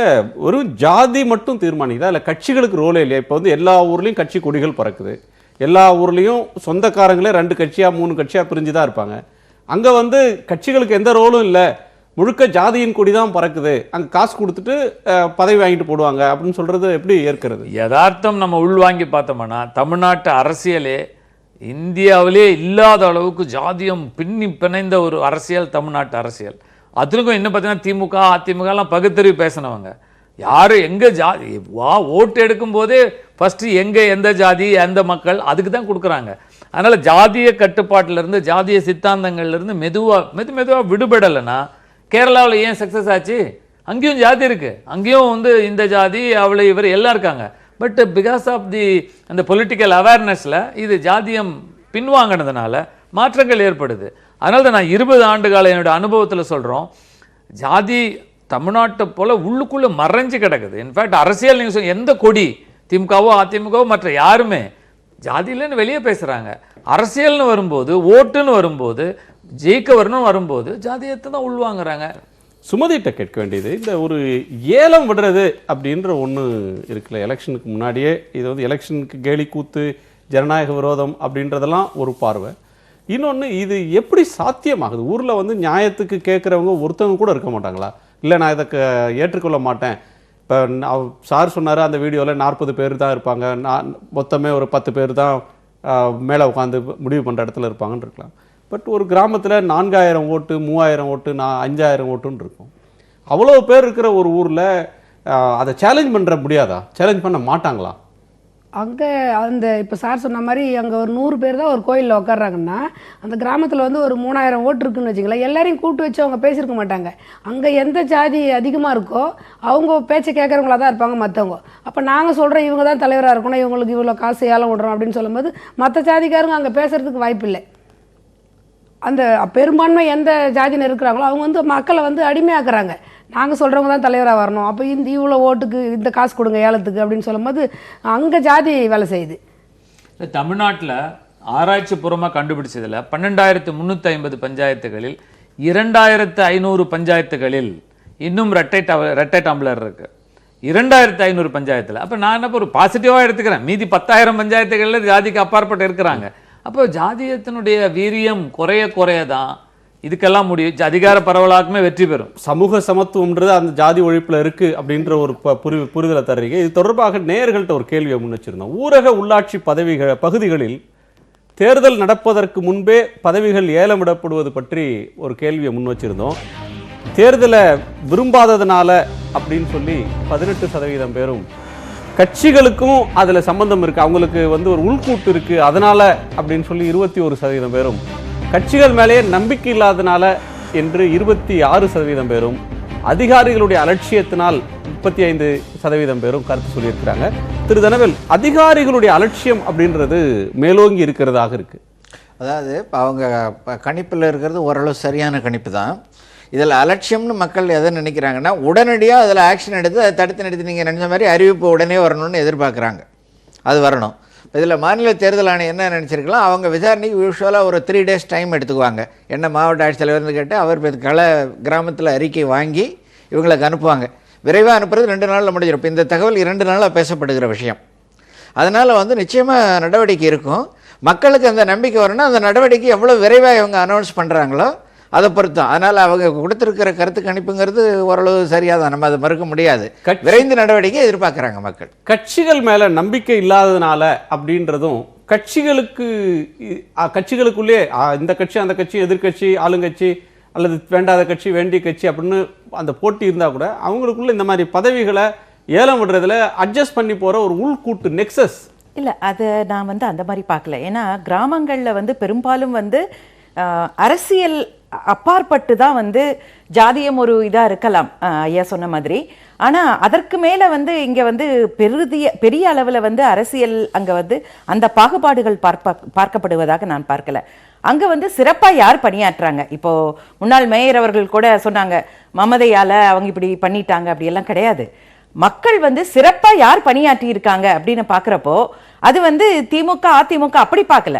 ஒரு ஜாதி மட்டும் தீர்மானிக்குதா இல்லை கட்சிகளுக்கு ரோலே இல்லையா? இப்போ வந்து எல்லா ஊர்லேயும் கட்சி கொடிகள் பறக்குது, எல்லா ஊர்லேயும் சொந்தக்காரங்களே 2 கட்சியாக 3 கட்சியாக பிரிஞ்சு தான் இருப்பாங்க. அங்கே வந்து கட்சிகளுக்கு எந்த ரோலும் இல்லை, முழுக்க ஜாதியின் கொடி தான் பறக்குது, அங்கே காசு கொடுத்துட்டு பதவி வாங்கிட்டு போடுவாங்க அப்படின்னு சொல்கிறது எப்படி ஏற்கிறது? யதார்த்தம் நம்ம உள்வாங்கி பார்த்தோம்னா தமிழ்நாட்டு அரசியலே இந்தியாவிலே இல்லாத அளவுக்கு ஜாதியம் பின்னி பிணைந்த ஒரு அரசியல் தமிழ்நாட்டு அரசியல். அதுக்கும் இன்னும் பார்த்தீங்கன்னா திமுக அதிமுகலாம் பகுத்தறிவு பேசினவங்க. யார் எங்கே ஜாதி ஓட்டு எடுக்கும் போதே ஃபஸ்ட்டு எங்கே எந்த ஜாதி எந்த மக்கள் அதுக்கு தான் கொடுக்குறாங்க. அதனால் ஜாதிய கட்டுப்பாட்டிலேருந்து ஜாதிய சித்தாந்தங்கள்லேருந்து மெதுவாக விடுபடலைன்னா கேரளாவில் ஏன் சக்ஸஸ் ஆச்சு? அங்கேயும் ஜாதி இருக்குது, அங்கேயும் வந்து இந்த ஜாதி அவளை இவர் எல்லாம் இருக்காங்க. பட் பிகாஸ் ஆஃப் அந்த பொலிட்டிக்கல் அவேர்னஸில் இது ஜாதியம் பின்வாங்கினதுனால மாற்றங்கள் ஏற்படுது. அதனால தான் நான் 20 ஆண்டுகால என்னோடய அனுபவத்தில் சொல்கிறோம், ஜாதி தமிழ்நாட்டை போல் உள்ளுக்குள்ளே மறைஞ்சு கிடக்குது. இன்ஃபேக்ட் அரசியல் நீங்கள் எந்த கொடி திமுகவோ அதிமுகவோ மற்ற யாருமே ஜாதியிலன்னு வெளியே பேசுகிறாங்க. அரசியல்னு வரும்போது, ஓட்டுன்னு வரும்போது, ஜெயிக்க வரணும் வரும்போது ஜாதியத்தை தான் உள்வாங்குறாங்க. சுமதிட்ட கேட்க வேண்டியது, இந்த ஒரு ஏலம் விடுறது அப்படின்ற ஒன்று இருக்குல்ல, எலெக்ஷனுக்கு முன்னாடியே இது வந்து எலெக்ஷனுக்கு கேலி கூத்து ஜனநாயக விரோதம் அப்படின்றதெல்லாம் ஒரு பார்வை. இன்னொன்று, இது எப்படி சாத்தியமாகுது? ஊரில் வந்து நியாயத்துக்கு கேட்குறவங்க ஒருத்தவங்க கூட இருக்க மாட்டாங்களா? இல்லை நான் இதை ஏற்றுக்கொள்ள மாட்டேன். இப்போ சார் சொன்னார் அந்த வீடியோவில் 40 பேர் தான் இருப்பாங்க, மொத்தமே ஒரு 10 பேர் தான் மேலே உட்காந்து முடிவு பண்ணுற இடத்துல இருப்பாங்கன்னு இருக்கலாம். பட் ஒரு கிராமத்தில் 4000 ஓட்டு 3000 ஓட்டு 5000 ஓட்டுன்னு இருக்கும். அவ்வளோ பேர் இருக்கிற ஒரு ஊரில் அதை சேலஞ்ச் பண்ணுற முடியாதா? சேலஞ்ச் பண்ண மாட்டாங்களா? அங்கே அந்த இப்போ சார் சொன்ன மாதிரி அங்கே ஒரு 100 பேர் தான் ஒரு கோயிலில் உட்கார்றாங்கன்னா அந்த கிராமத்தில் வந்து ஒரு 3000 ஓட்டு இருக்குன்னு வச்சுங்களேன். எல்லாரையும் கூப்பிட்டு வச்சு அவங்க பேசியிருக்க மாட்டாங்க. அங்கே எந்த ஜாதி அதிகமாக இருக்கோ அவங்க பேச்சை கேட்குறவங்களா தான் இருப்பாங்க மற்றவங்க. அப்போ நாங்கள் சொல்கிறோம் இவங்க தான் தலைவராக இருக்கணும், இவங்களுக்கு இவ்வளோ காசு ஏலம் விடுறோம் அப்படின்னு சொல்லும்போது மற்ற ஜாதிக்காரங்க அங்கே பேசுகிறதுக்கு வாய்ப்பு இல்லை. அந்த பெரும்பான்மை எந்த ஜாதியில் இருக்கிறாங்களோ அவங்க வந்து மக்களை வந்து அடிமையாக்குறாங்க. நாங்கள் சொல்கிறவங்க தான் தலைவராக வரணும், அப்போ இவ்வளோ ஓட்டுக்கு இந்த காசு கொடுங்க ஏலத்துக்கு அப்படின்னு சொல்லும்போது அங்கே ஜாதி வேலை செய்யுது. தமிழ்நாட்டில் ஆராய்ச்சி பூர்வமாக கண்டுபிடிச்சதில் 12350 பஞ்சாயத்துகளில் 2500 பஞ்சாயத்துகளில் இன்னும் ரெட்டை டம்ளர் இருக்குது. 2500 பஞ்சாயத்தில். அப்போ நான் என்ன ஒரு பாசிட்டிவாக எடுத்துக்கிறேன், மீதி 10,000 பஞ்சாயத்துகளில் ஜாதிக்கு அப்பாற்பட்டு இருக்கிறாங்க. அப்போ ஜாதியத்தினுடைய வீரியம் குறைய தான் இதுக்கெல்லாம் முடியும், அதிகார பரவலாக்குமே வெற்றி பெறும். சமூக சமத்துவம்ன்றது அந்த ஜாதி ஒழிப்பில் இருக்குது அப்படின்ற ஒரு புரிதலை தர்றீங்க. இது தொடர்பாக நேயர்கள்ட்ட ஒரு கேள்வியை முன் வச்சிருந்தோம். ஊரக உள்ளாட்சி பகுதிகளில் தேர்தல் நடப்பதற்கு முன்பே பதவிகள் ஏலமிடப்படுவது பற்றி ஒரு கேள்வியை முன் வச்சிருந்தோம். தேர்தலை விரும்பாததுனால அப்படின்னு சொல்லி 18% பேரும், கட்சிகளுக்கும் அதில் சம்பந்தம் இருக்குது, அவங்களுக்கு வந்து ஒரு உள்கூட்டு இருக்குது அதனால அப்படின்னு சொல்லி 21% பேரும், கட்சிகள் மேலேயே நம்பிக்கை இல்லாதனால என்று 26% பேரும், அதிகாரிகளுடைய அலட்சியத்தினால் 35% பேரும் கருத்து சொல்லியிருக்கிறாங்க. திரு தனவேல், அதிகாரிகளுடைய அலட்சியம் அப்படின்றது மேலோங்கி இருக்கிறதாக இருக்கு. அதாவது அவங்க கணிப்பில் இருக்கிறது ஓரளவு சரியான கணிப்பு தான். இதில் அலட்சியம்னு மக்கள் எதை நினைக்கிறாங்கன்னா, உடனடியாக அதில் ஆக்ஷன் எடுத்து அதை தடுத்து நிறுத்தி நீங்கள் நினச்ச மாதிரி அறிவிப்பு உடனே வரணும்னு எதிர்பார்க்குறாங்க. அது வரணும். இதில் மாநில தேர்தல் ஆணையம் என்ன நினச்சிருக்கலாம், அவங்க விசாரணைக்கு யூஸ்வலாக ஒரு 3 days டைம் எடுத்துக்குவாங்க. என்ன மாவட்ட ஆட்சித்தலைவர்னு கேட்டு அவர் கிராமத்தில் அறிக்கை வாங்கி இவங்களுக்கு அனுப்புவாங்க. விரைவாக அனுப்புறது 2 நாளில் முடிஞ்சிடும். இப்போ இந்த தகவல் 2 நாளாக பேசப்படுகிற விஷயம். அதனால் வந்து நிச்சயமாக நடவடிக்கை இருக்கும். மக்களுக்கு அந்த நம்பிக்கை வரணும்னா அந்த நடவடிக்கை எவ்வளோ விரைவாக இவங்க அனௌன்ஸ் பண்ணுறாங்களோ அதை பொறுத்தான். அதனால் அவங்க கொடுத்துருக்கிற கருத்து கணிப்புங்கிறது ஓரளவு சரியாக தான், நம்ம அதை மறுக்க முடியாது. விரைந்து நடவடிக்கை எதிர்பார்க்குறாங்க மக்கள். கட்சிகள் மேலே நம்பிக்கை இல்லாததுனால அப்படின்றதும், கட்சிகளுக்குள்ளே இந்த கட்சி அந்த கட்சி எதிர்கட்சி ஆளுங்கட்சி அல்லது வேண்டாத கட்சி வேண்டிய கட்சி அப்படின்னு அந்த போட்டி இருந்தால் கூட அவங்களுக்குள்ள இந்த மாதிரி பதவிகளை ஏலம் விடுறதுல அட்ஜஸ்ட் பண்ணி போகிற ஒரு உள்கூட்டு நெக்ஸஸ் இல்லை. அதை நான் வந்து அந்த மாதிரி பார்க்கல. ஏன்னா கிராமங்களில் வந்து பெரும்பாலும் வந்து அரசியல் அப்பாற்பட்டு தான் வந்து ஜாதியம் ஒரு இதா இருக்கலாம் ஐயா சொன்ன மாதிரி. ஆனா அதற்கு மேல வந்து இங்க வந்து பெரிய அளவுல வந்து அரசியல் அங்க வந்து அந்த பாகுபாடுகள் பார்க்கப்படுவதாக நான் பார்க்கல. அங்க வந்து சிறப்பா யார் பணியாற்றுறாங்க, இப்போ முன்னாள் மேயர் அவர்கள் கூட சொன்னாங்க மமதையால அவங்க இப்படி பண்ணிட்டாங்க, அப்படி எல்லாம் கிடையாது. மக்கள் வந்து சிறப்பா யார் பணியாற்றி இருக்காங்க அப்படின்னு பாக்குறப்போ அது வந்து திமுக அதிமுக அப்படி பார்க்கல.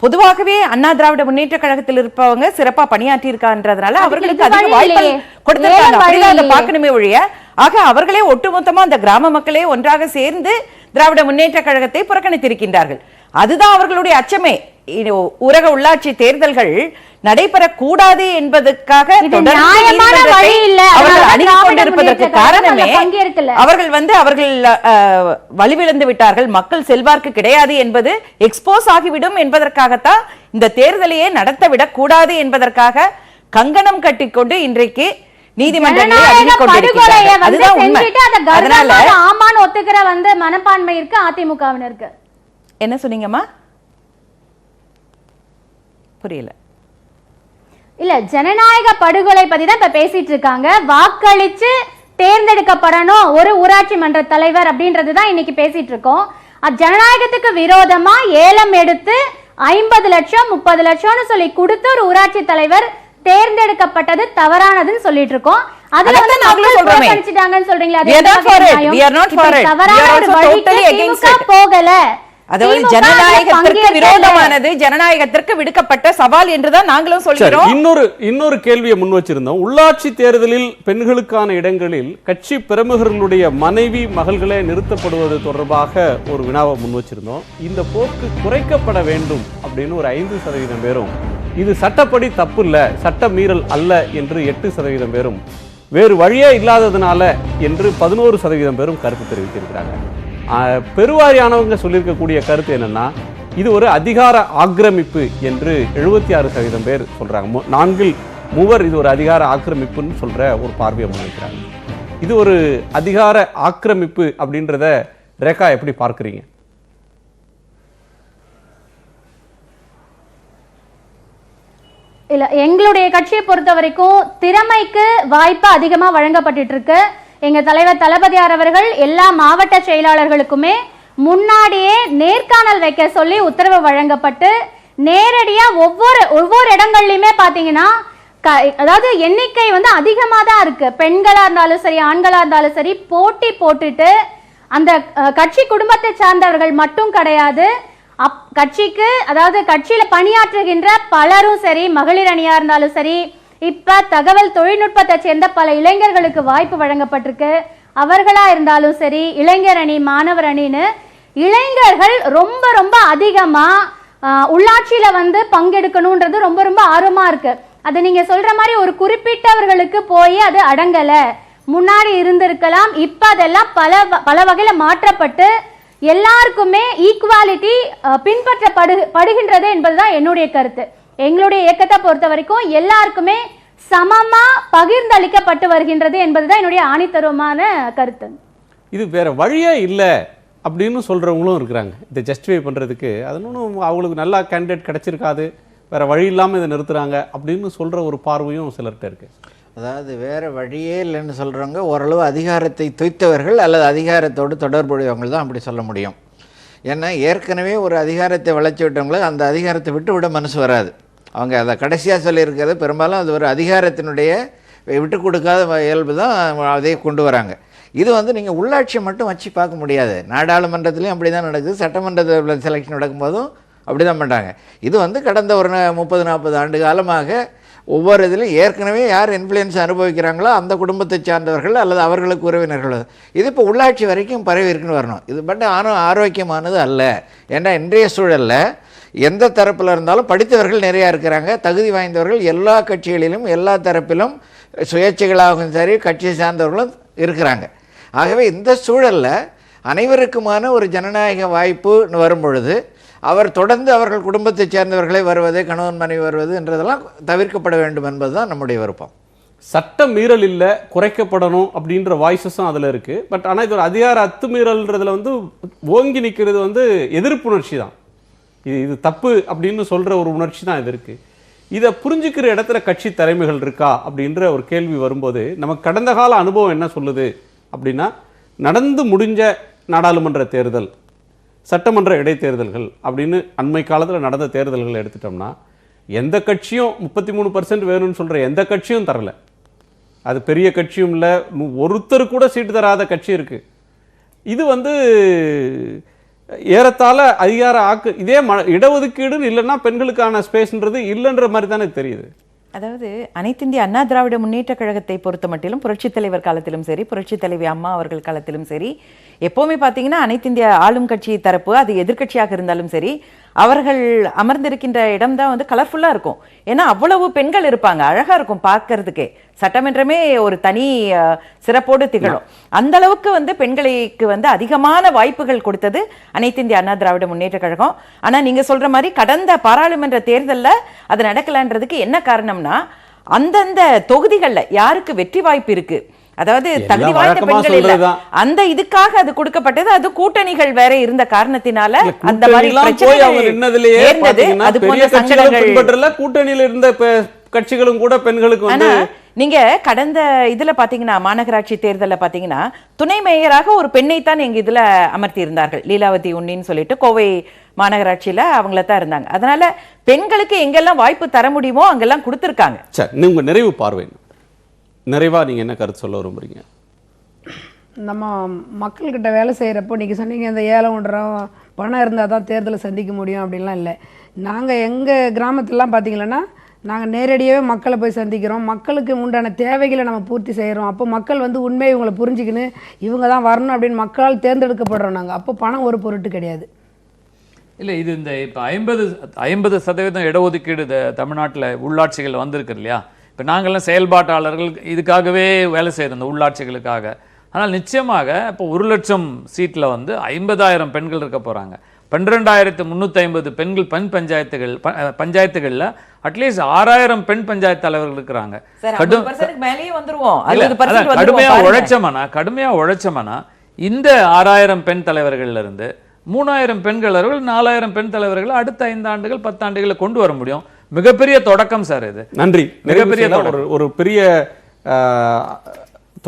பொதுவாகவே அண்ணா திராவிட முன்னேற்ற கழகத்தில் இருப்பவங்க சிறப்பா பணியாற்றி இருக்கான்றதுனால அவர்களுக்கு அதிக வாய்ப்பு கொடுத்திருக்காங்க, பார்க்கணுமே ஒழிய. ஆக அவர்களே ஒட்டுமொத்தமா அந்த கிராம மக்களே ஒன்றாக சேர்ந்து திராவிட முன்னேற்ற கழகத்தை புறக்கணித்திருக்கின்றார்கள். அதுதான் அவர்களுடைய அச்சமே. ஊரக உள்ளாட்சி தேர்தல்கள் நடைபெறக்கூடாது என்பதற்காக கொண்டிருப்பதற்கு காரணமே அவர்கள் வந்து வலுவிழந்து விட்டார்கள், மக்கள் செல்வாக்கு கிடையாது என்பது எக்ஸ்போஸ் ஆகிவிடும் என்பதற்காகத்தான் இந்த தேர்தலையே நடத்தவிடக் கூடாது என்பதற்காக கங்கணம் கட்டிக்கொண்டு இன்றைக்கு ஒத்துக்கிற வந்து மனப்பான்மை இருக்கு அதிமுகவினருக்கு. என்ன சொன்னீங்கம்மா? புரியல. இல்ல, ஜனநாயக படுகொலை பத்தி தான் இப்ப பேசிட்டு இருக்காங்க. வாக்களிச்சு தேர்ந்தெடுக்கப்படணும் ஒரு ஊராட்சி மன்ற தலைவர் அப்படின்றதுதான் இன்னைக்கு பேசிட்டு இருக்கோம். ஜனநாயகத்துக்கு விரோதமா ஏலம் எடுத்து 50 லட்சம் 30 லட்சம்னு சொல்லி கொடுத்து ஒரு ஊராட்சி தலைவர் தேர்ந்தெடுக்கப்பட்டது தவறானதுன்னு சொல்லிட்டு இருக்கோம். அதுல வந்து புறக்கணிச்சிட்டாங்கன்னு சொல்றீங்களா? தவறான ஒரு வழிக்கு போகல. அதாவது ஜனநாயகத்திற்கு விரோதமானது, ஜனநாயகத்திற்கு விடுக்கப்பட்ட சவால் என்றுதான் நாங்களும் சொல்கிறோம். இன்னொரு கேள்வியை முன் வச்சிருந்தோம். உள்ளாட்சி தேர்தலில் பெண்களுக்கான இடங்களில் கட்சி பிரமுகர்களுடைய மனைவி மகள்களே நிறுத்தப்படுவது தொடர்பாக ஒரு வினாவை முன் வச்சிருந்தோம். இந்த போக்கு குறைக்கப்பட வேண்டும் அப்படின்னு ஒரு 5% பேரும், இது சட்டப்படி தப்பு இல்ல, சட்ட மீறல் அல்ல என்று 8% பேரும், வேறு வழியே இல்லாததுனால என்று 11% பேரும் கருத்து தெரிவித்திருக்கிறாங்க. பெருவாரியானவங்க சொல்லியிருக்கக்கூடிய கருத்து என்னன்னா, இது ஒரு அதிகார ஆக்கிரமிப்பு என்று 76% பேர் சொல்றாங்க. 4/3 இது ஒரு அதிகார ஆக்கிரமிப்புன்னு சொல்ற ஒரு பார்வையை முன்வைக்கிறாங்க. இது ஒரு அதிகார ஆக்கிரமிப்பு அப்படின்றத ரேகா எப்படி பார்க்குறீங்க? இல்ல, எங்களுடைய கட்சியை பொறுத்த வரைக்கும் திறமைக்கு வாய்ப்பு அதிகமா வழங்கப்பட்டு இருக்கு. எங்க தலைவர் தளபதியார் அவர்கள் எல்லா மாவட்ட செயலாளர்களுக்குமே முன்னாடியே நேர்காணல் வைக்க சொல்லி உத்தரவு வழங்கப்பட்டு நேரடியா ஒவ்வொரு இடங்கள்லயுமே பாத்தீங்கன்னா, அதாவது எண்ணிக்கை வந்து அதிகமா தான் இருக்கு. பெண்களா இருந்தாலும் சரி ஆண்களா இருந்தாலும் சரி போட்டி போட்டுட்டு, அந்த கட்சி குடும்பத்தை சார்ந்தவர்கள் மட்டும் கிடையாது, கட்சிக்கு அதாவது கட்சியில பணியாற்றுகின்ற பலரும் சரி, மகளிர் அணியா இருந்தாலும் சரி, இப்ப தகவல் தொழில்நுட்பத்தை சேர்ந்த பல இளைஞர்களுக்கு வாய்ப்பு வழங்கப்பட்டிருக்கு. அவர்களா இருந்தாலும் சரி, இளைஞர் அணி மாணவர் அணின்னு இளைஞர்கள் ரொம்ப ரொம்ப அதிகமா உள்ளாட்சியில வந்து பங்கெடுக்கணும்ன்றது ரொம்ப ரொம்ப ஆர்வமா இருக்கு. அது நீங்க சொல்ற மாதிரி ஒரு குறிப்பிட்டவர்களுக்கு போய் அது அடங்கல, முன்னாடி இருந்திருக்கலாம். இப்ப அதெல்லாம் பல வகையில மாற்றப்பட்டு எல்லாருக்குமே ஈக்குவாலிட்டி பின்பற்றப்படுகின்றது என்பதுதான் என்னுடைய கருத்து. எங்களுடைய இயக்கத்தை பொறுத்த வரைக்கும் எல்லாருக்குமே சமமா பகிர்ந்தளிக்கப்பட்டு வருகின்றது என்பதுதான் என்னுடைய ஆணித்தரமான கருத்து. இது வேற வழியே இல்லை அப்படின்னு சொல்றவங்களும் இருக்கிறாங்க. இதை ஜஸ்டிஃபை பண்றதுக்கு அதனும் அவங்களுக்கு நல்லா கேண்டிடேட் கிடைச்சிருக்காது, வேற வழி இல்லாமல் இதை நிறுத்துறாங்க அப்படின்னு சொல்ற ஒரு பார்வையும் சிலர்கிட்ட இருக்கு. அதாவது வேறு வழியே இல்லைன்னு சொல்கிறவங்க ஓரளவு அதிகாரத்தை துய்த்தவர்கள் அல்லது அதிகாரத்தோடு தொடர்புடையவங்க தான் அப்படி சொல்ல முடியும். ஏன்னா ஏற்கனவே ஒரு அதிகாரத்தை வளர்ச்சி விட்டவங்களுக்கு அந்த அதிகாரத்தை விட்டு விட மனசு வராது. அவங்க அதை கடைசியாக சொல்லியிருக்கிறது பெரும்பாலும் அது ஒரு அதிகாரத்தினுடைய விட்டு கொடுக்காத இயல்பு தான் அதை கொண்டு வராங்க. இது வந்து நீங்கள் உள்ளாட்சியை மட்டும் வச்சு பார்க்க முடியாது. நாடாளுமன்றத்துலேயும் அப்படி தான் நடக்குது, சட்டமன்றத்தில் செலெக்ஷன் நடக்கும்போதும் அப்படி தான் பண்ணுறாங்க. இது வந்து கடந்த ஒரு 30-40 ஆண்டு காலமாக ஒவ்வொரு இதிலும் ஏற்கனவே யார் இன்ஃப்ளூயன்ஸ் அனுபவிக்கிறாங்களோ அந்த குடும்பத்தை சார்ந்தவர்கள் அல்லது அவர்களுக்கு உறவினர்கள், இது இப்போ உள்ளாட்சி வரைக்கும் பரவி இருக்குன்னு வரணும். இது பட் ஆனால் ஆரோக்கியமானது அல்ல. ஏன்னா இன்றைய சூழலில் எந்த தரப்பில் இருந்தாலும் படித்தவர்கள் நிறையா இருக்கிறாங்க, தகுதி வாய்ந்தவர்கள் எல்லா கட்சிகளிலும் எல்லா தரப்பிலும் சுயேட்சைகளாகவும் சரி கட்சியை சார்ந்தவர்களும் இருக்கிறாங்க. ஆகவே இந்த சூழலில் அனைவருக்குமான ஒரு ஜனநாயக வாய்ப்பு வரும் பொழுது அவர் தொடர்ந்து அவர்கள் குடும்பத்தை சேர்ந்தவர்களை வருவது, கணவன் மனைவி வருவது என்றதெல்லாம் தவிர்க்கப்பட வேண்டும் என்பதுதான் நம்முடைய விருப்பம். சட்ட மீறல் இல்லை, குறைக்கப்படணும் அப்படின்ற வாய்ஸஸும் அதில் இருக்குது. பட் ஆனால் இது ஒரு அதிகார அத்துமீறல்ன்றதுல வந்து ஓங்கி நிற்கிறது வந்து எதிர்ப்புணர்ச்சி தான். இது தப்பு அப்படின்னு சொல்கிற ஒரு உணர்ச்சி தான் இது இருக்குது. இதை புரிஞ்சுக்கிற இடத்துல கட்சி தலைமைகள் இருக்கா அப்படின்ற ஒரு கேள்வி வரும்போது நமக்கு கடந்த கால அனுபவம் என்ன சொல்லுது அப்படின்னா, நடந்து முடிஞ்ச நாடாளுமன்ற தேர்தல், சட்டமன்ற இடைத்தேர்தல்கள் அப்படின்னு அண்மை காலத்தில் நடந்த தேர்தல்களை எடுத்துட்டோம்னா எந்த கட்சியும் 33% வேணும்னு சொல்கிற எந்த கட்சியும் தரல. அது பெரிய கட்சியும் இல்லை, ஒருத்தர் கூட சீட்டு தராத கட்சி இருக்கு. இது ஏறத்தாழ அதிகார இதே இடஒதுக்கீடுன்னு இல்லைன்னா பெண்களுக்கான ஸ்பேஸ்ன்றது இல்லைன்ற மாதிரி தானே தெரியுது. அதாவது அனைத்திந்திய அண்ணா திராவிட முன்னேற்ற கழகத்தை பொறுத்த மட்டிலும் புரட்சித் தலைவர் காலத்திலும் சரி, புரட்சித் தலைவி அம்மா அவர்கள் காலத்திலும் சரி, எப்போவுமே பார்த்தீங்கன்னா அனைத்திந்திய ஆளும் கட்சி தரப்பு, அது எதிர்க்கட்சியாக இருந்தாலும் சரி, அவர்கள் அமர்ந்திருக்கின்ற இடம் தான் கலர்ஃபுல்லாக இருக்கும். ஏன்னா அவ்வளவு பெண்கள் இருப்பாங்க, அழகாக இருக்கும் பார்க்கறதுக்கே. சட்டமன்றமே ஒரு தனி சிறப்போடு திகழும். அந்த அளவுக்கு பெண்களுக்கு அதிகமான வாய்ப்புகள் கொடுத்தது அனைத்திந்திய அண்ணா திராவிட முன்னேற்ற கழகம். ஆனால் நீங்கள் சொல்ற மாதிரி கடந்த பாராளுமன்ற தேர்தலில் அது நடக்கலன்றதுக்கு என்ன காரணம்னா, அந்தந்த தொகுதிகளில் யாருக்கு வெற்றி வாய்ப்பு இருக்கு, அதாவது தகுதி வாய்ந்த பெண்கள் இல்ல, அந்த இதுக்காக அது கொடுக்கப்பட்டது. அது கூட்டணிகள் வேற இருந்த காரணத்தினால அந்த மாதிரி கூட்டணியில இருந்த கட்சிகளும் கூட பெண்களுக்கு நீங்க கடந்த இதுல பாத்தீங்கன்னா, மாநகராட்சி தேர்தலில் பாத்தீங்கன்னா துணை மேயராக ஒரு பெண்ணை தான் எங்க இதுல அமர்த்தி இருந்தார்கள், லீலாவதி உன்னின்னு சொல்லிட்டு. கோவை மாநகராட்சியில அவங்கள தான் இருந்தாங்க. அதனால பெண்களுக்கு எங்கெல்லாம் வாய்ப்பு தர முடியுமோ அங்கெல்லாம் கொடுத்துருக்காங்க. சரி, உங்க நிறைவு பார்வை, நிறைவா நீங்க என்ன கருத்து சொல்ல விரும்புறீங்க? நம்ம மக்கள்கிட்ட வேலை செய்கிறப்போ நீங்கள் சொன்னீங்க இந்த ஏலம் விடுறோம், பணம் இருந்தால் தான் தேர்தலை சந்திக்க முடியும் அப்படின்லாம் இல்லை. நாங்கள் எங்கள் கிராமத்துலலாம் பார்த்தீங்கன்னா நாங்கள் நேரடியாகவே மக்களை போய் சந்திக்கிறோம், மக்களுக்கு உண்டான தேவைகளை நம்ம பூர்த்தி செய்கிறோம். அப்போ மக்கள் உண்மையை இவங்களை புரிஞ்சுக்கின்னு இவங்க தான் வரணும் அப்படின்னு மக்களால் தேர்ந்தெடுக்கப்படுறோம் நாங்கள். அப்போ பணம் ஒரு பொருட்டு கிடையாது. இல்லை, இது இந்த இப்போ 50% இடஒதுக்கீடு தமிழ்நாட்டில் உள்ளாட்சிகள் வந்திருக்கு இல்லையா? இப்போ நாங்கள்லாம் செயல்பாட்டாளர்கள் இதுக்காகவே வேலை செய்கிறோம், இந்த உள்ளாட்சிகளுக்காக. ஆனால் நிச்சயமாக இப்போ 1 லட்சம் சீட்டில் 50,000 பெண்கள் இருக்க போகிறாங்க. 12,350 பெண்கள் பஞ்சாயத்துகளில் அட்லீஸ்ட் 6,000 பெண் பஞ்சாயத்து தலைவர்கள் இருக்கிறாங்க. கடுமையாக உழைச்சோம்னா இந்த 6,000 பெண் தலைவர்கள்ல இருந்து 3,000 பெண் தலைவர்கள், 4,000 பெண் தலைவர்கள் அடுத்த 5 ஆண்டுகள் 10 ஆண்டுகளை கொண்டு வர முடியும். மிகப்பெரிய தொடக்கம் சார் இது. நன்றி. மிகப்பெரிய ஒரு பெரிய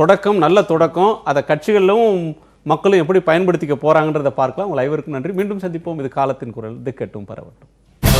தொடக்கம், நல்ல தொடக்கம். அதை கட்சிகளும் மக்களும் எப்படி பயன்படுத்திக்க போறாங்கன்றதை பார்க்கலாம். உங்கள் அனைவருக்கும் நன்றி. மீண்டும் சந்திப்போம். இது காலத்தின் குரல், திக்கட்டும் பரவட்டும்.